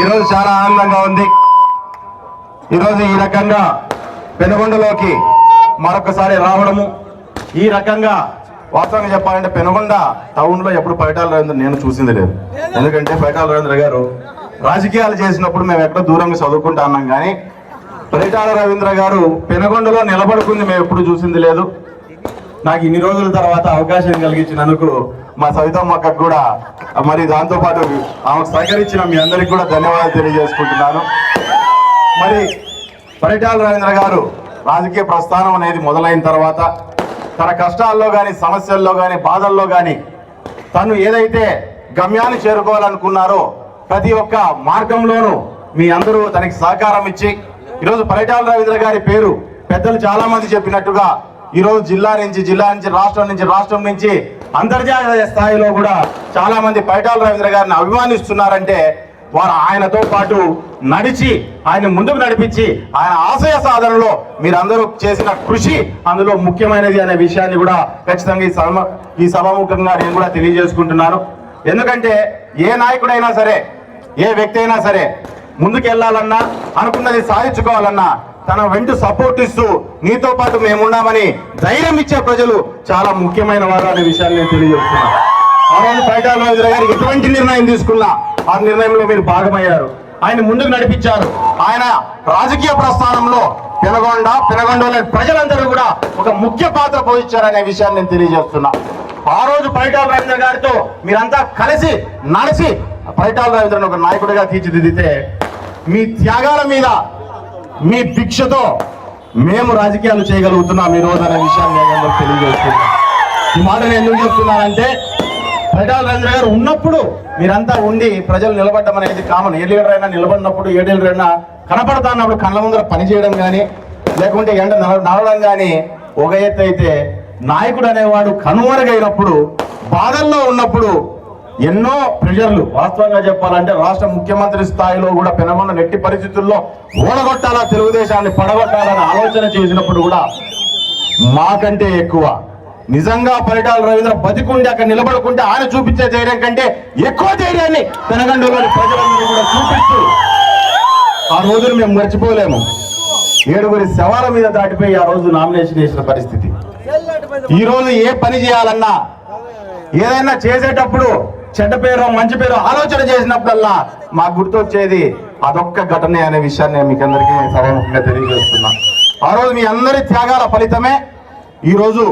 ఈరోజు చాలా ఆనందంగా ఉంది. ఈరోజు ఈ రకంగా పెనుగొండలోకి మరొకసారి రావడము, ఈ రకంగా వాస్తవంగా చెప్పాలంటే పెనుగొండ టౌన్లో ఎప్పుడు పరిటాల రవీంద్ర నేను చూసింది లేదు. ఎందుకంటే పరిటాల రవీంద్ర గారు రాజకీయాలు చేసినప్పుడు మేము ఎక్కడో దూరంగా చదువుకుంటా అన్నాం, కానీ పరిటాల రవీంద్ర గారు పెనుగొండలో నిలబడుకుంది మేము ఎప్పుడు చూసింది లేదు. నాకు ఇన్ని రోజుల తర్వాత అవకాశం కలిగించినందుకు మా సవితమ్మక్కకు కూడా, మరి దాంతోపాటు ఆమెకు సహకరించిన మీ అందరికీ కూడా ధన్యవాదాలు తెలియజేసుకుంటున్నాను. మరి పరిటాల రవీంద్ర గారు రాజకీయ ప్రస్థానం అనేది మొదలైన తర్వాత తన కష్టాల్లో కానీ, సమస్యల్లో కానీ, బాధల్లో కానీ తను ఏదైతే గమ్యాన్ని చేరుకోవాలనుకున్నారో ప్రతి ఒక్క మార్గంలోనూ మీ అందరూ తనకి సహకారం ఇచ్చి ఈరోజు పరిటాల రవీంద్ర గారి పేరు పెద్దలు చాలా మంది చెప్పినట్టుగా ఈరోజు జిల్లా నుంచి, రాష్ట్రం నుంచి అంతర్జాతీయ స్థాయిలో కూడా చాలా మంది పరిటాల రవీంద్ర గారిని అభిమానిస్తున్నారంటే వారు ఆయనతో పాటు నడిచి ఆయన ముందుకు నడిపించి ఆయన ఆశయ సాధనలో మీరందరూ చేసిన కృషి అందులో ముఖ్యమైనది అనే విషయాన్ని కూడా ఖచ్చితంగా ఈ సభాముఖంగా నేను కూడా తెలియజేసుకుంటున్నాను. ఎందుకంటే ఏ నాయకుడైనా సరే, ఏ వ్యక్తి అయినా సరే ముందుకు వెళ్ళాలన్నా, అనుకున్నది సాధించుకోవాలన్నా తన వెంట సపోర్ట్ ఇస్తూ నీతో పాటు మేమున్నామని ధైర్యం ఇచ్చే ప్రజలు చాలా ముఖ్యమైన వారు అనే విషయాన్ని నేను తెలియజేస్తున్నాను. ఆ రోజు పరిటాల రవీంద్ర గారు ఎటువంటి నిర్ణయం తీసుకున్నా ఆ నిర్ణయంలో మీరు భాగమయ్యారు, ఆయన ముందుకు నడిపించారు. ఆయన రాజకీయ ప్రస్థానంలో పెనగొండలోని ప్రజలందరూ కూడా ఒక ముఖ్య పాత్ర పోషించారనే విషయాన్ని నేను తెలియజేస్తున్నా. ఆ రోజు పరిటాల రవీంద్ర గారితో మీరంతా కలిసి నడిచి పరిటాల రవీంద్రను ఒక నాయకుడిగా తీర్చిదిద్దితే మీ త్యాగాల మీద, మీ భిక్షతో మేము రాజకీయాలు చేయగలుగుతున్నాం ఈ రోజు అనే విషయాన్ని నేను తెలియజేస్తున్నాను. ఈ మాట నేను ఎందుకు చెప్తున్నానంటే పరిటాల రవీంద్ర గారు ఉన్నప్పుడు మీరంతా ఉండి ప్రజలు నిలబడడం అనేది కామన్. ఏ లీడర్ అయినా నిలబడినప్పుడు, ఏ లీడర్ అయినా కనపడతా అన్నప్పుడు కళ్ళ ముందర పని చేయడం కానీ లేకుంటే ఎండ నడవడం కానీ ఒక ఎత్తు అయితే, నాయకుడు అనేవాడు కనుమరుగైనప్పుడు, బాధల్లో ఉన్నప్పుడు ఎన్నో ప్రెజర్లు, వాస్తవంగా చెప్పాలంటే రాష్ట్ర ముఖ్యమంత్రి స్థాయిలో కూడా పెనగొండ నెట్టి పరిస్థితుల్లో ఓడగొట్టాలా, తెలుగుదేశాన్ని పడగొట్టాలని ఆలోచన చేసినప్పుడు కూడా మాకంటే ఎక్కువ నిజంగా పరిటాల రవీంద్ర బతికుండి అక్కడ నిలబడుకుంటే ఆయన చూపించే ధైర్యం కంటే ఎక్కువ ధైర్యాన్ని పెనగొండలోని ప్రజలందరూ కూడా చూపిస్తూ ఆ రోజును మేము మర్చిపోలేము. 7 శవాల మీద దాటిపోయి ఆ రోజు నామినేషన్ చేసిన పరిస్థితి. ఈ రోజు ఏ పని చేయాలన్నా, ఏదైనా చేసేటప్పుడు చెడ్డ పేరు మంచి పేరు ఆలోచన చేసినప్పుడల్లా మాకు గుర్తొచ్చేది అదొక్క ఘటనే అనే విషయాన్ని మీకు అందరికీ నేను సభాముఖంగా తెలియజేస్తున్నా. ఆ రోజు మీ అందరి త్యాగాల ఫలితమే ఈ రోజు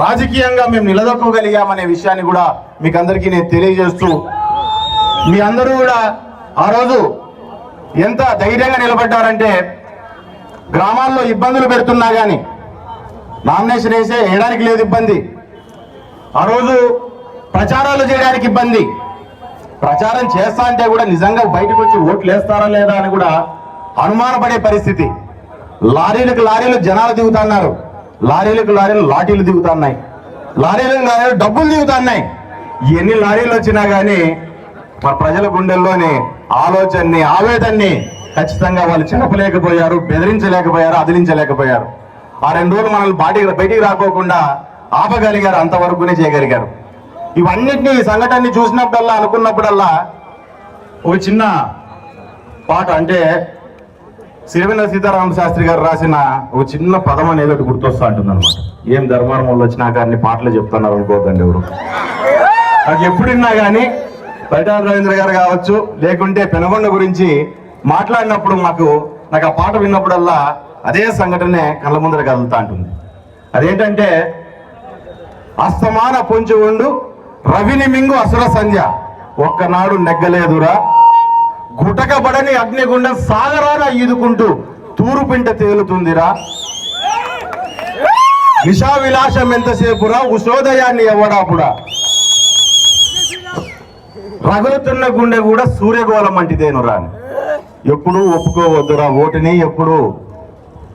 రాజకీయంగా మేము నిలదొక్కగలిగామనే విషయాన్ని కూడా మీకు అందరికీ నేను తెలియజేస్తూ, మీ అందరూ కూడా ఆ రోజు ఎంత ధైర్యంగా నిలబడ్డారంటే గ్రామాల్లో ఇబ్బందులు పెడుతున్నా కానీ నామినేషన్ వేయడానికి లేదు ఇబ్బంది. ఆ రోజు ప్రచారాలు చేయడానికి ఇబ్బంది. ప్రచారం చేస్తా అంటే కూడా నిజంగా బయటకు వచ్చి ఓట్లు వేస్తారా లేదా అని కూడా అనుమానపడే పరిస్థితి. లారీలకు లారీలు జనాలు దిగుతున్నారు, లారీలకు లారీలు లాఠీలు దిగుతున్నాయి, లారీలకు లారీలు డబ్బులు దిగుతున్నాయి. ఎన్ని లారీలు వచ్చినా కానీ మన ప్రజల గుండెల్లోని ఆలోచనని, ఆవేదనని ఖచ్చితంగా వాళ్ళు చెరపలేకపోయారు, బెదిరించలేకపోయారు, అదిలించలేకపోయారు. ఆ 2 రోజులు మనల్ని బయటికి రాకోకుండా ఆపగలిగారు, అంతవరకునే చేయగలిగారు. ఇవన్నిటినీ, ఈ సంఘటనని చూసినప్పుడల్లా, అనుకున్నప్పుడల్లా ఒక చిన్న పాట, అంటే సిరివెన్నెల సీతారామ శాస్త్రి గారు రాసిన ఒక చిన్న పదం అనేది ఒకటి గుర్తొస్తా ఉంటుంది అనమాట. ఏం ధర్మారం వాళ్ళు వచ్చినాక అన్ని పాటలు చెప్తున్నారు అనుకోవద్దండి ఎవరు. నాకు ఎప్పుడున్నా కానీ పరిటాల రవీంద్ర గారు కావచ్చు, లేకుంటే పెనగొండ గురించి మాట్లాడినప్పుడు నాకు ఆ పాట విన్నప్పుడల్లా అదే సంఘటనే కళ్ళ ముందర కదులుతా ఉంటుంది. అదేంటంటే, అస్తమాన పొంచి ఉండు రవిని మింగు అసుర సంధ్య, ఒక్కనాడు నెగ్గలేదురా గుటకబడని అగ్నిగుండం సాగరాన ఈదుకుంటూ తూరుపింట తేలుతుందిరా, విషా విలాసం ఎంతసేపురా ఉషోదయాన్ని ఎవడాపుడా, రగులుతున్న గుండె కూడా సూర్యగోళం అంటిదేనురా అని. ఎప్పుడు ఒప్పుకోవద్దురా ఓటుని, ఎప్పుడు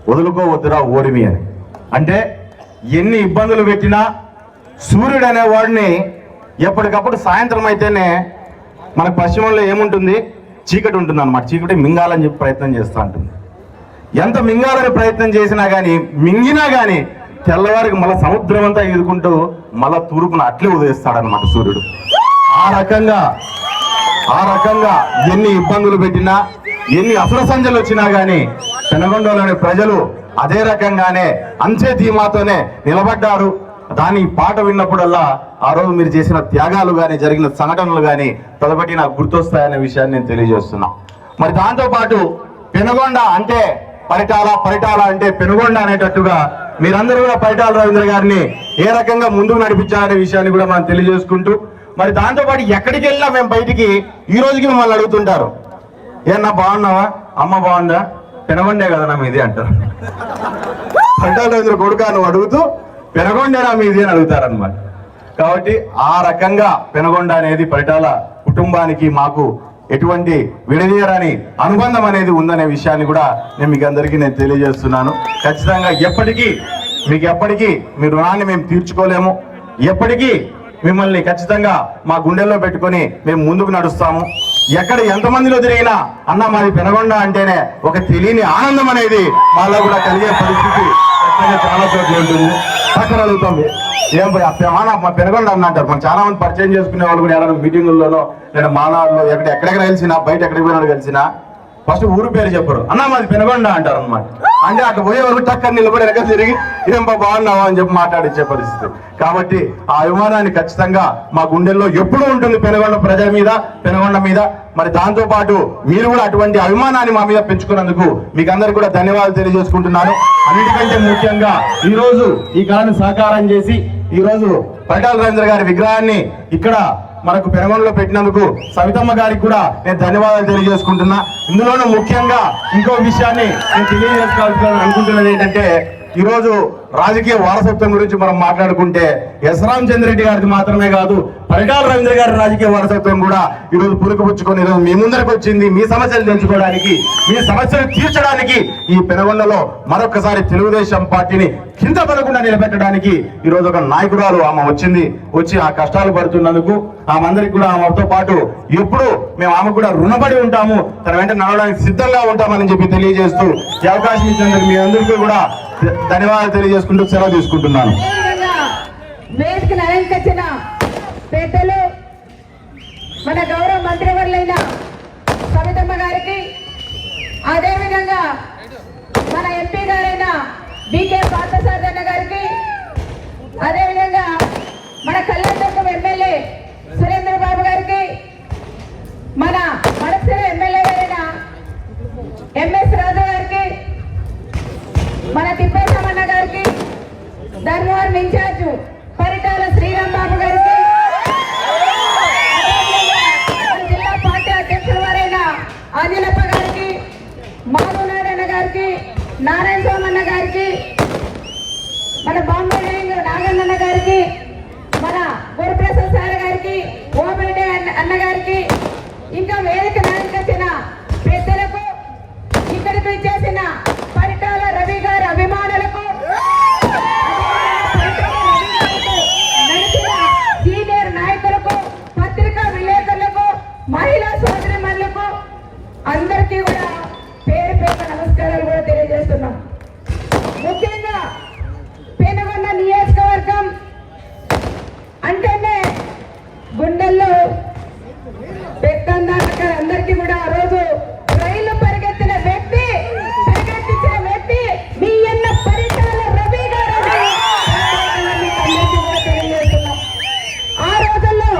వదులుకోవద్దురా ఓడిమి అని. అంటే ఎన్ని ఇబ్బందులు పెట్టినా సూర్యుడు అనేవాడిని ఎప్పటికప్పుడు సాయంత్రం అయితేనే మనకు పశ్చిమంలో ఏముంటుంది, చీకటి ఉంటుంది అనమాట. చీకటి మింగాలని చెప్పి ప్రయత్నం చేస్తూ ఉంటుంది. ఎంత మింగాలని ప్రయత్నం చేసినా కానీ, మింగినా కానీ తెల్లవారికి మళ్ళీ సముద్రం అంతా ఎదుర్కొంటూ మళ్ళా తూర్పున అట్లే ఉదయిస్తాడనమాట సూర్యుడు. ఆ రకంగా ఎన్ని ఇబ్బందులు పెట్టినా, ఎన్ని అసుర సంధ్యలు వచ్చినా కానీ పెనగొండలోని ప్రజలు అదే రకంగానే అంచే ధీమాతోనే నిలబడ్డారు. దాని పాట విన్నప్పుడల్లా ఆ రోజు మీరు చేసిన త్యాగాలు కానీ, జరిగిన సంఘటనలు కానీ తదుపటి నాకు గుర్తొస్తాయనే విషయాన్ని నేను తెలియజేస్తున్నా. మరి దాంతోపాటు పెనుగొండ అంటే పరిటాల అంటే పెనుగొండ అనేటట్టుగా మీరందరూ కూడా పరిటాల రవీంద్ర గారిని ఏ రకంగా ముందుకు నడిపించాలనే విషయాన్ని కూడా మనం తెలియజేసుకుంటూ, మరి దాంతోపాటు ఎక్కడికి వెళ్ళినా మేము బయటికి ఈ రోజుకి మిమ్మల్ని అడుగుతుంటారు, ఏమన్నా బాగున్నావా, అమ్మ బాగుందా, పెనగొండే కదా నా మీది అంటారు. పరిటాల రవీంద్ర కొడుకా నువ్వు అడుగుతూ పెనగొండేనా మీది అని అడుగుతారనమాట. కాబట్టి ఆ రకంగా పెనగొండ అనేది పరిటాల కుటుంబానికి మాకు ఎటువంటి విడదీయరాని అనుబంధం అనేది ఉందనే విషయాన్ని కూడా నేను మీకు అందరికీ నేను తెలియజేస్తున్నాను. ఖచ్చితంగా ఎప్పటికీ మీ రుణాన్ని మేము తీర్చుకోలేము. ఎప్పటికీ మిమ్మల్ని ఖచ్చితంగా మా గుండెల్లో పెట్టుకొని మేము ముందుకు నడుస్తాము. ఎక్కడ ఎంతమందిలో తిరిగినా అన్న మాది పెనగొండ అంటేనే ఒక తెలియని ఆనందం అనేది మాలో కూడా కలిగే పరిస్థితి ఖచ్చితంగా చాలా చోట్ల ఉంటుంది. పక్కన అడుగుతాం ఏం మా పెనగొండ అన్న అంటారు. మనం చాలా మంది పరిచయం చేసుకునే వాళ్ళు కూడా ఏదైనా మీటింగుల్లోనో లేదా మానాల్లో ఎక్కడెక్కడ కలిసినా బయట ఎక్కడికి పోయినా కలిసినా ఫస్ట్ ఊరు పేరు చెప్పరు, అన్న మాది పెనగొండ అంటారు అనమాట. అంటే అక్కడ పోయే వరకు టక్కన నిలబడి వెనక తిరిగి ఏం బాగున్నావా అని చెప్పి మాట్లాడించే పరిస్థితి. కాబట్టి ఆ అభిమానాన్ని ఖచ్చితంగా మా గుండెల్లో ఎప్పుడూ ఉంటుంది పెనగొండ ప్రజల మీద, పెనగొండ మీద. మరి దాంతో పాటు మీరు కూడా అటువంటి అభిమానాన్ని మా మీద పెంచుకున్నందుకు మీకు అందరికీ కూడా ధన్యవాదాలు తెలియజేసుకుంటున్నాను. అన్నిటికంటే ముఖ్యంగా ఈ రోజు ఈ కళను సాకారం చేసి ఈ రోజు పరిటాల రవీంద్ర గారి విగ్రహాన్ని ఇక్కడ మనకు పెనగొండలో పెట్టినందుకు సవితమ్మ గారికి కూడా నేను ధన్యవాదాలు తెలియజేసుకుంటున్నా. ఇందులోనూ ముఖ్యంగా ఇంకో విషయాన్ని నేను తెలియజేసుకోవాలని అనుకుంటున్నది ఏంటంటే, ఈరోజు రాజకీయ వారసత్వం గురించి మనం మాట్లాడుకుంటే ఎస్ రామచంద్రరెడ్డి గారికి మాత్రమే కాదు, పరిటాల రవీంద్ర గారి రాజకీయ వారసత్వం కూడా ఈరోజు పులుకుపుచ్చుకొని ఈరోజు మీ ముందరకు వచ్చింది. మీ సమస్యలు తెలుసుకోవడానికి, మీ సమస్యలు తీర్చడానికి ఈ పెనగొండలో మరొకసారి తెలుగుదేశం పార్టీని కింద పడకుండా నిలబెట్టడానికి ఈరోజు ఒక నాయకురాలు ఆమె వచ్చి ఆ కష్టాలు పడుతున్నందుకు ఆమె అందరికి కూడా ఆమెతో పాటు ఎప్పుడు మేము ఆమె కూడా రుణపడి ఉంటాము, తన వెంట నడవడానికి సిద్ధంగా ఉంటామని చెప్పి తెలియజేస్తూ ఈ అవకాశం ఇచ్చినందుకు మీ అందరికీ కూడా ధన్యవాదాలు తెలియజేసుకుంటూ సెలవు తీసుకుంటున్నాను. వేదికను అలంకరించిన పెద్దలు మన గౌరవ మంత్రివర్యులైన సవితమ్మ గారికి, అదేవిధంగా మన ఎంపీ గారైన బీకే పార్థసారథి గారికి, అదేవిధంగా మన కళ్యాణదుర్గం ఎమ్మెల్యే సురేంద్ర బాబు గారికి, మన మడసిర ఎమ్మెల్యే గారైన ఎంఎస్ రాజు గారికి, మన తిప్పేశమన్న గారికి, ధర్మవరం ఇన్ఛార్జ్ పరిటాల శ్రీరామ్ బాబు గారికి, జిల్లా పార్టీ అధ్యక్షుల వారైన ఆదిలప్ప గారికి, మాధవనారాయణ గారికి, నారాయణ సోమన్న గారికి, మన బాంబే నాగన్న గారికి, మన గురుప్రసాద్ సార్ గారికి, ఓబెడే అన్న గారికి, ఇంకా వేదిక నాయకులైన పెద్దలకు, ఇక్కడికి ఇచ్చేసిన పరిటాల రవి గారి అభిమానులకు, నడిచిన సీనియర్ నాయకులకు, పత్రికా విలేకరులకు, మహిళా సోదరిమణులకు అందరికీ కూడా పేరు పేరు నమస్కారాలు కూడా తెలియజేస్తున్నాం. ముఖ్యంగా పెనుగొండ నియోజకవర్గం అంటేనే గుండెల్లో అందరికీ కూడా ఆ రోజు రైలు పరిగెత్తిన వ్యక్తి, పరిగెత్తించిన వ్యక్తి మీ అన్న పరిటాల రవి గారు. ఆ రోజుల్లో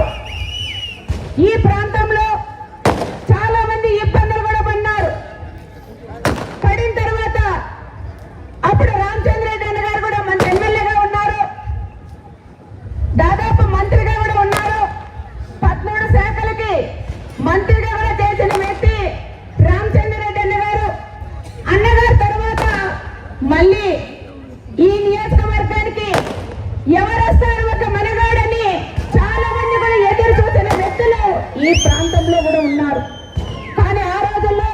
ఈ ప్రాంతంలో చాలా మంది ఇబ్బందులు కూడా పడినారు. పడిన తర్వాత అప్పుడు రామచంద్రరెడ్డి అన్న గారు కూడా మంచి ఎమ్మెల్యేగా ఉన్నారు, దాదాపు మంత్రిగా కూడా ఉన్నారు. 13 శాఖలకి మంత్రిగా కూడా చేసిన వ్యక్తి రామచంద్రరెడ్డి అన్నగారు తర్వాత మళ్ళీ ఈ నియోజకవర్గానికి ఎవరు వస్తారు ఒక మనగాడని చాలా మంది కూడా ఎదురు చూసిన వ్యక్తులు ఈ ప్రాంతంలో కూడా ఉన్నారు. కానీ ఆ రోజుల్లో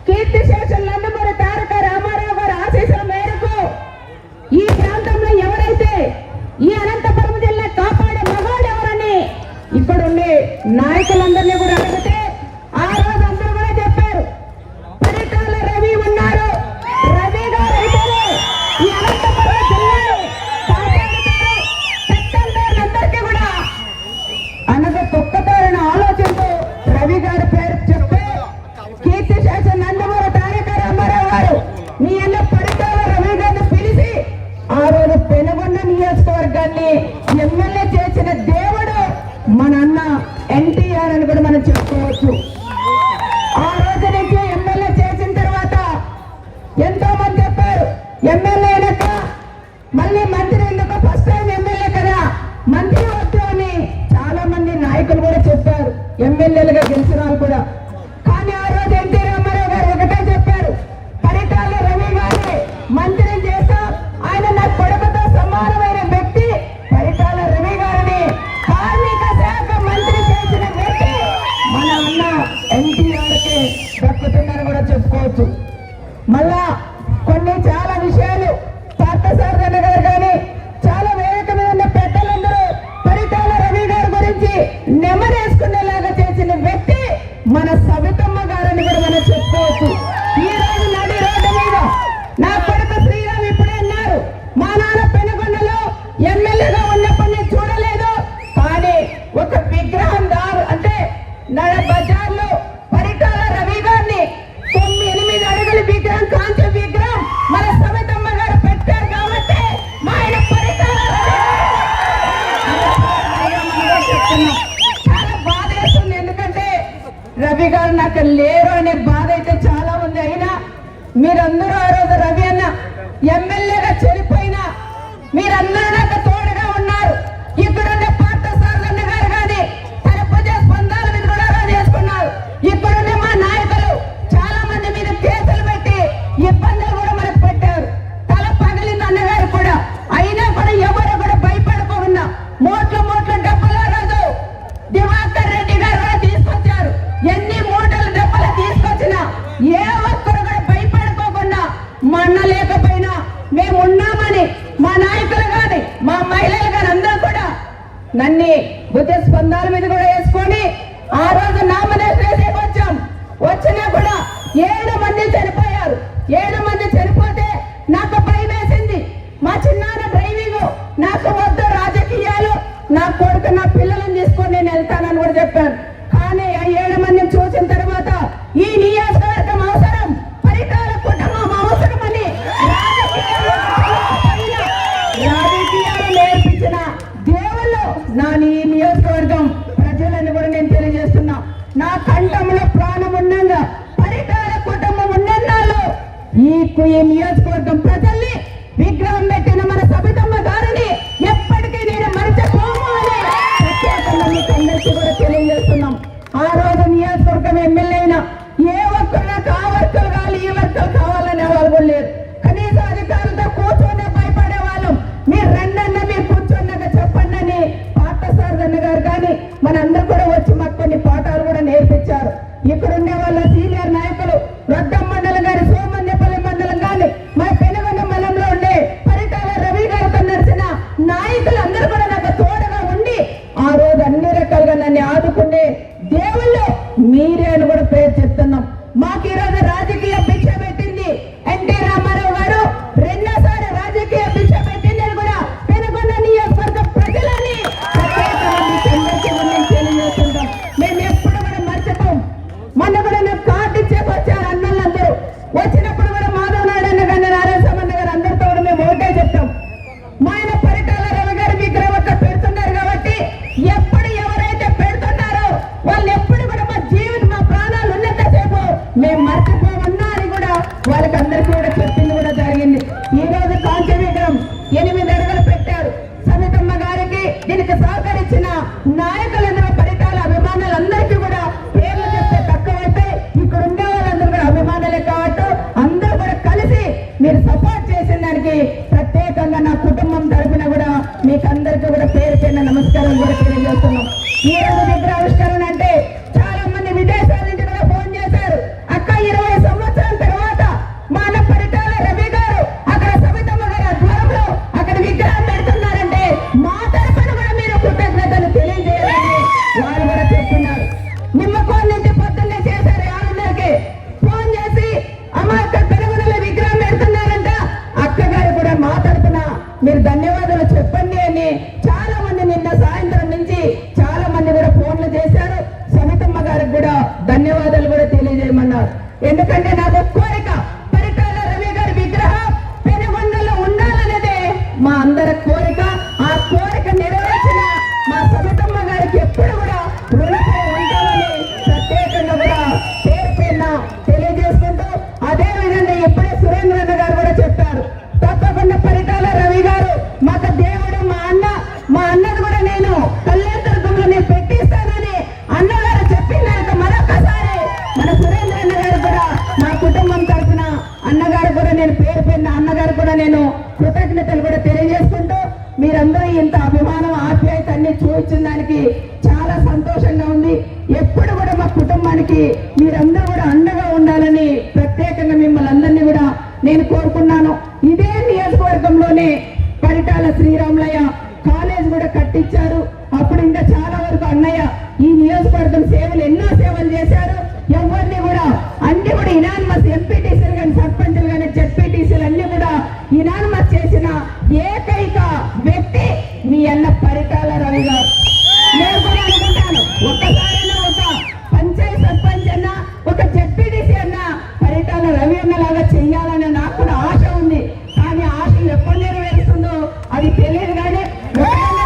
కీర్తి శేషులు నందమూరి తారక రామారావు గారి ఆశీస్సుల మేరకు ఈ ప్రాంతంలో ఎవరైతే ఈ అనంతపురం జిల్లా కాపాడే మగాడు ఎవరని ఇక్కడ ఉండే నాయకులందరినీ కూడా అడిగితే ఆ రోజు అందరూ కూడా చెప్పారు, పరిటాల రవి ఉన్నారు, రవి గారు అయితేనే ఈ అనంతపురం జిల్లాని కాపాడుతారు, పెత్తందారులందరికీ కూడా అనగా తొక్కతారని ఆలోచనతో రవి గారి పేరు చెప్తే కీర్తి శాసన నందమూరి తారక రామారావు గారు మీ అన్న పరిటాల రవి గారిని పిలిచి ఆ రోజు పెనుగొండ నియోజకవర్గాన్ని ఎమ్మెల్యే చేసిన దేవుడు మన అన్న ఎన్టీఆర్ అని కూడా మనం చెప్పుకోవచ్చు. ఆ రోజు నుంచి ఎమ్మెల్యే చేసిన తర్వాత ఎంతో మంది చెప్పారు, ఎమ్మెల్యే అయినాక మళ్ళీ మంత్రి ఎందుకు, ఫస్ట్ టైం ఎమ్మెల్యే కదా మంత్రి వద్దు అని చాలా మంది నాయకులు కూడా చెప్పారు, ఎమ్మెల్యేలుగా గెలిచిన వాళ్ళు కూడా. కానీ ఆ రోజు ఎన్టీ రామారావు గారు ఒకటే చెప్పారు, పరిటాల రవి గారి మంత్రిని చేస్తా, ఆయన నా కొడుకుతో సమానమైన వ్యక్తి పరిటాల రవి గారిని కార్మిక శాఖ మంత్రి చేసిన వ్యక్తి మన అన్న ఎన్టీఆర్కి దక్కుతుందని కూడా చెప్పుకోవచ్చు. మళ్ళా కొన్ని చాలా విషయాలు పార్థసారథి గారు కానీ చాలా వేదిక మీద ఉన్న పెద్దలందరూ పరిటాల రవి గారి గురించి నెమరేసుకునేలాగా చేసిన వ్యక్తి మన సవితమ్మ గారని కూడా మనం చెప్పుకోవచ్చు. ఈ రోజు నడి రోడ్డు మీద నా కొడుకు శ్రీరామ్ ఇప్పుడే అన్నారు, మా నాన్న పెనుగొండలో ఎమ్మెల్యేగా ఉన్నప్పుడు నేను చూడలేదు, కానీ ఒక విగ్రహం దారు అంటే నడ బజార్లో పరిటాల రవి గారిని 9 అడుగుల విగ్రహం, కాంతి విగ్రహం మన సవితమ్మ గారు పెట్టారు కాబట్టి మా ఆయన పరిటాల చాలా బాధ వేస్తుంది. ఎందుకంటే రవి గారు నాకు లేరు అనే బాధ అయితే చాలా ఉంది. అయినా మీరందరూ ఆ రోజు రవి అన్న ఎమ్మెల్యేగా చనిపోయినా మీరందరూ నాకు తోడుగా ఉన్నారు. ఇక్కడున్న పార్థసారథి గారు కానీ తన ప్రజా స్పందాల మీద కూడా చేసుకున్నారు. ఇక్కడున్న మా నాయకులు చాలా మంది మీద కేసులు పెట్టి ఇబ్బందులు కూడా మనకు పెట్టారు. తల పగిలింది అన్నగారు కూడా. అయినా కూడా ఎవరు కూడా భయపడకుండా మూట్ల డబ్బులు ఆ రోజు దివాకర్ రెడ్డి గారు కూడా తీసుకొచ్చారు. ఎన్ని మూటలు డబ్బులు తీసుకొచ్చినా ఏ ఒక్కరు కూడా భయపడుకోకుండా మా అన్న లేకపోయినా మేము ఉన్నామని మా నాయకులు కానీ మా మహిళలు కానీ అందరూ కూడా నన్ను బుద్ధ స్పందాల మీద కూడా వేసుకొని ఆ రోజు నామినేషన్ వేసే వచ్చినా కూడా 7 మంది చనిపోయారు. 7 మంది చనిపోతే నాకు భయం వేసింది. మా చిన్నాన్న డ్రైవింగ్, నాకు వద్దు రాజకీయాలు, నా కొడుకు నా పిల్లలను తీసుకొని నేను వెళ్తానని కూడా చెప్పాను. కానీ ఆ 7 మందిని చూసిన తర్వాత ఈ నియోజకవర్గం అవసరం, పరిటాల కుటుంబం అవసరం అని రాజకీయాలు నేర్పించిన దేవుళ్ళు నా ఈ నియోజకవర్గం ప్రజలను కూడా నేను తెలియజేస్తున్నా. నా కంఠంలో ప్రాణం ఉండగా పరిటాల కుటుంబం ఉన్నన్నాళ్ళు ఈ నియోజకవర్గం ప్రజల్ని విగ్రహం పెట్టిన మన సబితమ్మ గారిని ఎప్పటికీ నేను మర్చిపోము అని ప్రత్యేకంగా మీకు అందరికీ కూడా తెలియజేస్తున్నాం. ఆ రోజు నియోజకవర్గం ఎమ్మెల్యే అయినా ఏ ఒక్కరు నాకు ఆ వర్కులు కావాలి ఈ వర్కులు కావాలనే వాళ్ళు కూడా లేరు. కనీస అధికారులతో కూర్చొని భయపడే వాళ్ళం. మీరు రెండన్న మీరు కూర్చొన్నాక చెప్పండి అని పార్థసారథి గారు కానీ మనందరూ కూడా వచ్చి మాకు కొన్ని పాఠాలు కూడా నేర్పించారు. ఇక్కడ ఉండే వాళ్ళ సీనియర్ నాయకులు రొద్దం మండలం గారి, సోమన్యపల్లి మండలం కానీ, మా పెనుగొండ మండలంలో ఉండే పరిటాల రవి గారితో నడిచిన నాయకులు అందరూ కూడా నాకు తోడుగా ఉండి ఆ రోజు అన్ని రకాలుగా నన్ను ఆదుకునే దేవుళ్ళు మీరే అని కూడా పేరు చెప్తున్నాం. మాకు ఈరోజు రాజకీయ భిక్ష పెట్టింది ఎన్టీ రామారావు గారు, రెండోసారి రాజకీయ భిక్ష పెట్టింది అని కూడా పెనుగొండ నియోజకవర్గ ప్రజలని తెలియజేస్తుంటాం. మేము ఎప్పుడు కూడా మర్చిపోం. మొన్న కూడా నాకు కార్డు ఇచ్చేకి వచ్చారు అన్నలందరూ. వచ్చినప్పుడు కూడా మాధవ్ నాయుడు అన్న కానీ నారాయణ గారు అందరితో కూడా మేము ఒకటే చెప్తాం, మా ఆయన పరిటాల రవి గారి విగ్రహం ఒక్క పెడుతున్నారు కాబట్టి ఎప్పుడు ఎవరైతే పెడుతున్నారో వాళ్ళు ఎప్పుడు కూడా మా జీవితం మా ప్రాణాలు ఉన్నంతసేపు మేము మర్చిపోమన్నా అని కూడా వాళ్ళకి అందరికీ కూడా చెప్పింది కూడా జరిగింది. ఈ రోజు కాంతి విగ్రహం 8 అడుగులు పెట్టారు. సవితమ్మ గారికి దీనికి సహకరించిన నాయకులందరూ పరిటాల అభిమానులందరికీ కూడా పేర్లు చెప్తే తక్కువైతే ఇక్కడ ఉండే వాళ్ళందరూ కూడా అభిమానులే కాబట్టి అందరూ కూడా కలిసి మీరు సపోర్ట్ చేసిన దానికి ప్రత్యేకంగా నా కుటుంబం తరఫున కూడా మీకు అందరికీ కూడా పేరు పేరున నమస్కారం కూడా తెలియజేస్తున్నాం. ఈ రోజు విగ్రహావిష్కరణ అంటే చాలా మంది విదేశాల నుంచి కూడా ఫోన్ చేశారు. అక్క 20 సంవత్సరాల తర్వాత మా అన్న పరిటాల రవి గారు అక్కడ సవితమ్మ గారి ఆధ్వర్యంలో అక్కడ విగ్రహం పెడుతున్నారంటే మా తరఫున కూడా మీరు కృతజ్ఞతలు తెలియజేయాలని వారు కూడా చెప్తున్నారు. నిమ్మకోన్ నుంచి పొద్దున్నే చేశారు. 6:30కి ఫోన్ చేసి అమ్మ అక్కడ పెనుగొండలో విగ్రహం పెడుతున్నారంట, అక్కగారు కూడా మా తరఫున మీరు ధన్యవాదాలు చెప్పండి అని చాలా మంది నిన్న సాయంత్రం నుంచి చాలా మంది కూడా ఫోన్లు చేశారు. సవితమ్మ గారికి కూడా ధన్యవాదాలు కూడా తెలియజేయమన్నారు. ఎందుకంటే నాకు కోరిక పరిటాల రవి గారి విగ్రహం పెనుగొండలో ఉండాలనేదే మా అందరి కోరిక. ఆ కోరిక నెరవేర్చిన మా సవితమ్మ గారికి ఎప్పుడు కూడా రుణపడి ఉంటామని ప్రత్యేకంగా కూడా పేరు పేరున తెలియజేసుకుంటూ, అదే విధంగా ఇప్పుడే సురేంద్రన్న గారు కూడా చెప్పారు, తప్పకుండా పరిటాల రవి గారు మాకు దేవుడు, మా అన్నది కూడా నేను కళ్యాణదుర్గంలో నేను పెట్టిస్తానని అన్నగారు చెప్పినాక మరొకసారి మన సురేంద్రన్న గారు కూడా మా కుటుంబం తరఫున అన్నగారు కూడా నేను పేరు పేరున అన్నగారు కూడా నేను కృతజ్ఞతలు కూడా తెలియజేసుకుంటూ, మీరందరూ ఇంత అభిమానం ఆప్యాయత అన్ని చూపించిన దానికి చాలా సంతోషంగా ఉంది. ఎప్పుడు కూడా మా కుటుంబానికి మీరందరూ కూడా అండగా ఉండాలని ప్రత్యేకంగా మిమ్మల్ని అందరినీ కూడా నేను కోరుకున్నాను. ఇదే నియోజకవర్గంలోనే పరిటాల శ్రీరాములయ్య కాలేజ్ కూడా కట్టించారు. అప్పుడు ఇంకా చాలా వరకు అన్నయ్య ఈ నియోజకవర్గం సేవలు ఎన్నో సేవలు చేశారు. ఎవరిని కూడా అన్ని కూడా ఇనానిమస్ ఎంపీటీసీలు కానీ సర్పంచులు కానీ జెడ్పీటీసీలు అన్ని కూడా ఇనానిమస్ చేసిన ఏకైక వ్యక్తి మీ అన్న పరిటాల రవి గారు. నేను కూడా అనుకుంటాను, ఒక్కసారైనా ఒక పంచాయత్ సర్పంచ్ అన్న ఒక జెడ్పీటీసీ అన్న పరిటాల రవి అన్నలాగా చెయ్యాలని నాకు కూడా ఆశ ఉంది. కానీ ఆశ ఎప్పుడు నెరవేరుస్తుందో అది తెలియదు. కానీ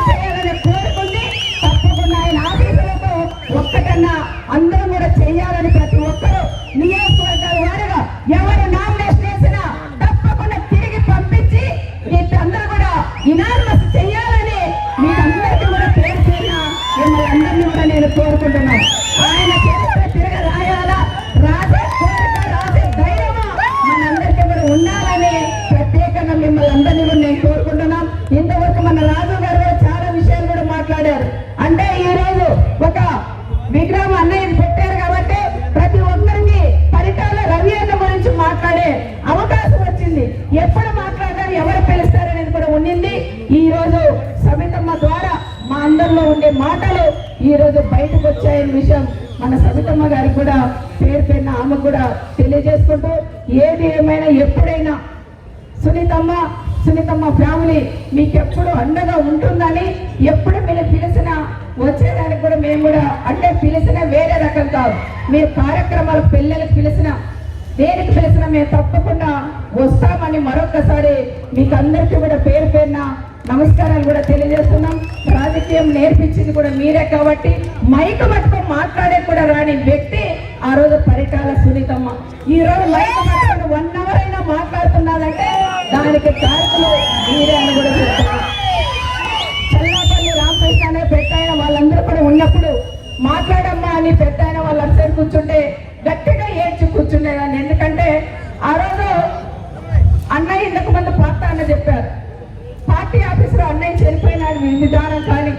చేయాలని కోరుకుంది. తప్పకుండా ఆయన ఆశీస్సులతో ఒక్కటన్నా అందరం కూడా చేయాలని ప్రతి ఒక్కరూ నియోజకవర్గాల వారిగా ఎవరు నామినేషన్ వేసినా తప్పకుండా తిరిగి పంపించి మీరందరూ కూడా ఇనానిమస్ చేయాలని మీరందరికీ కూడా పేరు చేసిన మిమ్మల్ని అందరినీ కూడా నేను కోరుకుంటున్నాను. ఆయన చరిత్ర తిరగ రాయాలా, రాసే కోరిక రాసే ధైర్యమా మనందరికీ కూడా ఉండాలని ప్రత్యేకంగా మిమ్మల్ని అందరినీ కూడా నేను కోరుకుంటున్నాం. ఇంతవరకు మన రాజు గారు కూడా చాలా విషయాలు కూడా మాట్లాడారు. అంటే ఈ రోజు ఒక విగ్రహం అన్నయ్య పెట్టారు కాబట్టి ప్రతి ఒక్కరికి పరిటాల రవి అన్న గురించి మాట్లాడే అవకాశం వచ్చింది. ఎప్పుడు మాట్లాడారు, ఎవరు పిలుస్తారనేది కూడా ఉండింది. ఈ రోజు సవితమ్మ ద్వారా మా అందరిలో ఉండే మాటలు ఈ రోజు బయటకు వచ్చాయనే విషయం మన సవితమ్మ గారికి కూడా పేరు పేరున ఆమె కూడా తెలియజేసుకుంటూ, ఏది ఏమైనా ఎప్పుడైనా సునీతమ్మ ఫ్యామిలీ మీకు ఎప్పుడు అండగా ఉంటుందని, ఎప్పుడు మీరు పిలిచినా వచ్చేదానికి కూడా మేము కూడా అంటే పిలిచిన వేరే రకం కాదు. మీరు కార్యక్రమాలు పిల్లలకు పిలిచిన దేనికి పిలిచినా మేము తప్పకుండా వస్తామని మరొకసారి మీకు అందరికీ కూడా పేరు పేరున నమస్కారాలు కూడా తెలియజేస్తున్నాం. రాజకీయం నేర్పించింది కూడా మీరే కాబట్టి మైక్ పట్టుకొని మాట్లాడే కూడా రాని వ్యక్తి ఆ రోజు పరిటాల సునీతమ్మ. ఈ రోజు మైక్ పట్టుకొని 1 hour అయినా మాట్లాడుతున్నారంటే దానికి కారకులు మీరే అని కూడా చెప్తున్నారు. చల్లాపల్లి రామకృష్ణ అనే పెట్టాయన వాళ్ళందరూ కూడా ఉన్నప్పుడు మాట్లాడమ్మా అని పెట్టాయన వాళ్ళందరూ కూర్చుంటే గట్టిగా ఏడ్చి కూర్చుండేదాన్ని. ఎందుకంటే ఆ రోజు అన్నయ్య ఇంతకు ముందు పార్టీ అన్న చెప్పారు, పార్టీ ఆఫీసులో అన్నయ్య చనిపోయినాడు విధానం. కానీ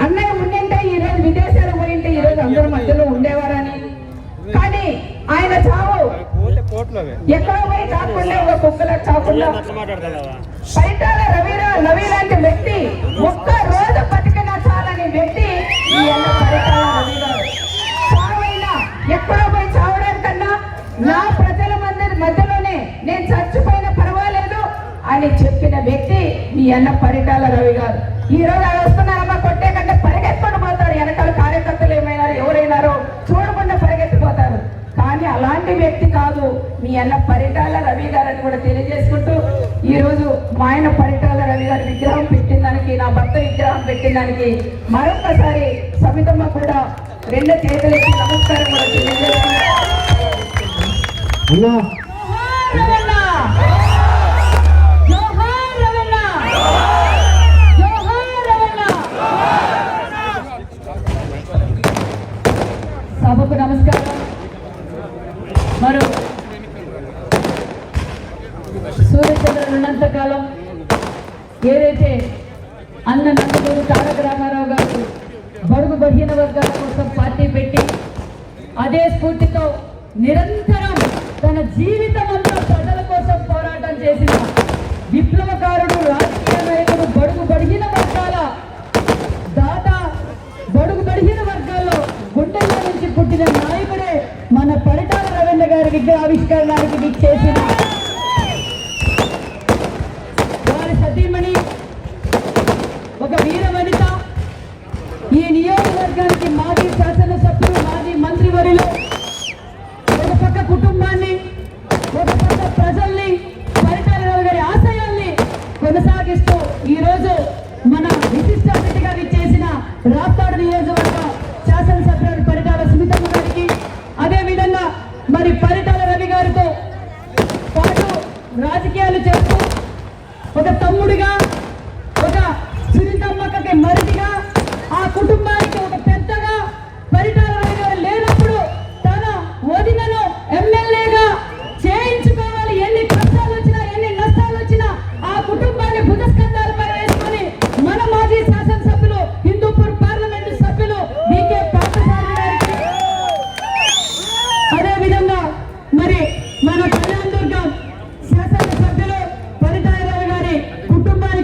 అన్నయ్య ఉండింటే ఈ రోజు విదేశాలకు పోయింటే ఈ రోజు అందరూ మధ్యలో ఉండేవారని. కానీ ఆయన చావు ఎక్కడో పోయి కాకుండా ఒక కుక్కలకు చాకుండా పరిటాల రవి లాంటి వ్యక్తి ఒక్క రోజు బతికినా చాలని వ్యక్తి ఈ అన్న పరిటాల రవి గారు. చావైనా ఎక్కడో పోయి చావడానికన్నా నా ప్రజల మధ్యలోనే నేను చచ్చిపోయినా పర్వాలేదు అని చెప్పిన వ్యక్తి మీ అన్న పరిటాల రవి గారు. ఈ రోజు అలా వస్తున్నారమ్మా కొట్టే కంటే పరిగెత్తుకొని పోతారు. వెనకాల కార్యకర్తలు ఏమైనారు ఎవరైనారో చూడకుండా పరిగెత్తిపోతారు. కానీ అలాంటి వ్యక్తి కాదు మీ అన్న పరిటాల రవి గారని కూడా తెలియజేసుకుంటూ, ఈ రోజు మా ఆయన పరిటాల రవి గారి విగ్రహం పెట్టిన దానికి, నా భర్త విగ్రహం పెట్టిన దానికి మరొకసారి సవితమ్మ కూడా 2 చేతులెత్తి నమస్కారం కూడా తెలియజేస్తున్నారు. సభకు నమస్కారం. మరో సూర్యచంద్రులు ఉన్నంతకాలం ఏదైతే అన్న నందమూరి తారక రామారావు గారు బడుగు బలహీన వర్గాల కోసం పార్టీ పెట్టి అదే స్ఫూర్తితో నిరంతరం తన జీవితం అంతా ప్రజల కోసం పోరాటం చేసిన విప్లవకారుడు, రాజకీయ నాయకుడు, బడుగు బలహీన వర్గాల దాత, బడుగు బలహీన వర్గాల్లో గుండెల్లో నుంచి పుట్టిన నాయకుడే మన పరిటాల రవీంద్ర గారి విగ్రహావిష్కరణానికి విచ్చేసిన వారి సతీమణి, ఒక వీర వనిత, ఈ నియోజకవర్గానికి మాజీ శాసనసభ్యులు, మాజీ మంత్రివర్యులు, ఒక పక్క కుటుంబాన్ని, ఒక పక్క ప్రజల్ని, పరిటాల రవి గారి ఆశయాల్ని కొనసాగిస్తూ ఈరోజు మన విశిష్ట అతిథిగా విచ్చేసిన రాప్తాడు నియోజకవర్గ శాసనసభ్యుడు పరిటాల సునీతమ్మ గారికి, అదేవిధంగా మరి పరిటాల రవి గారితో పాటు రాజకీయాలు చేస్తూ ఒక తమ్ముడిగా, ఒక సునీతమ్మకి మరిదిగా, ఆ కుటుంబానికి ఒక పెద్దగా పరిటాల రవి గారు లేనప్పుడు తన వదినను ఎమ్మెల్యేగా చేయించుకోవాలి. ఎన్ని కష్టాలు వచ్చినా, ఎన్ని నష్టాలు వచ్చినా ఆ కుటుంబాన్ని భుజస్కంధాలపై వేసుకొని మన మాజీ శాసనసభ్యులు, హిందూపూర్ పార్లమెంటు సభ్యులు బీకే పార్థసారథి గారికి, అదేవిధంగా మరి మన కళ్యాణదుర్గం శాసనసభ్యులు పరిటాల రవి గారి కుటుంబానికి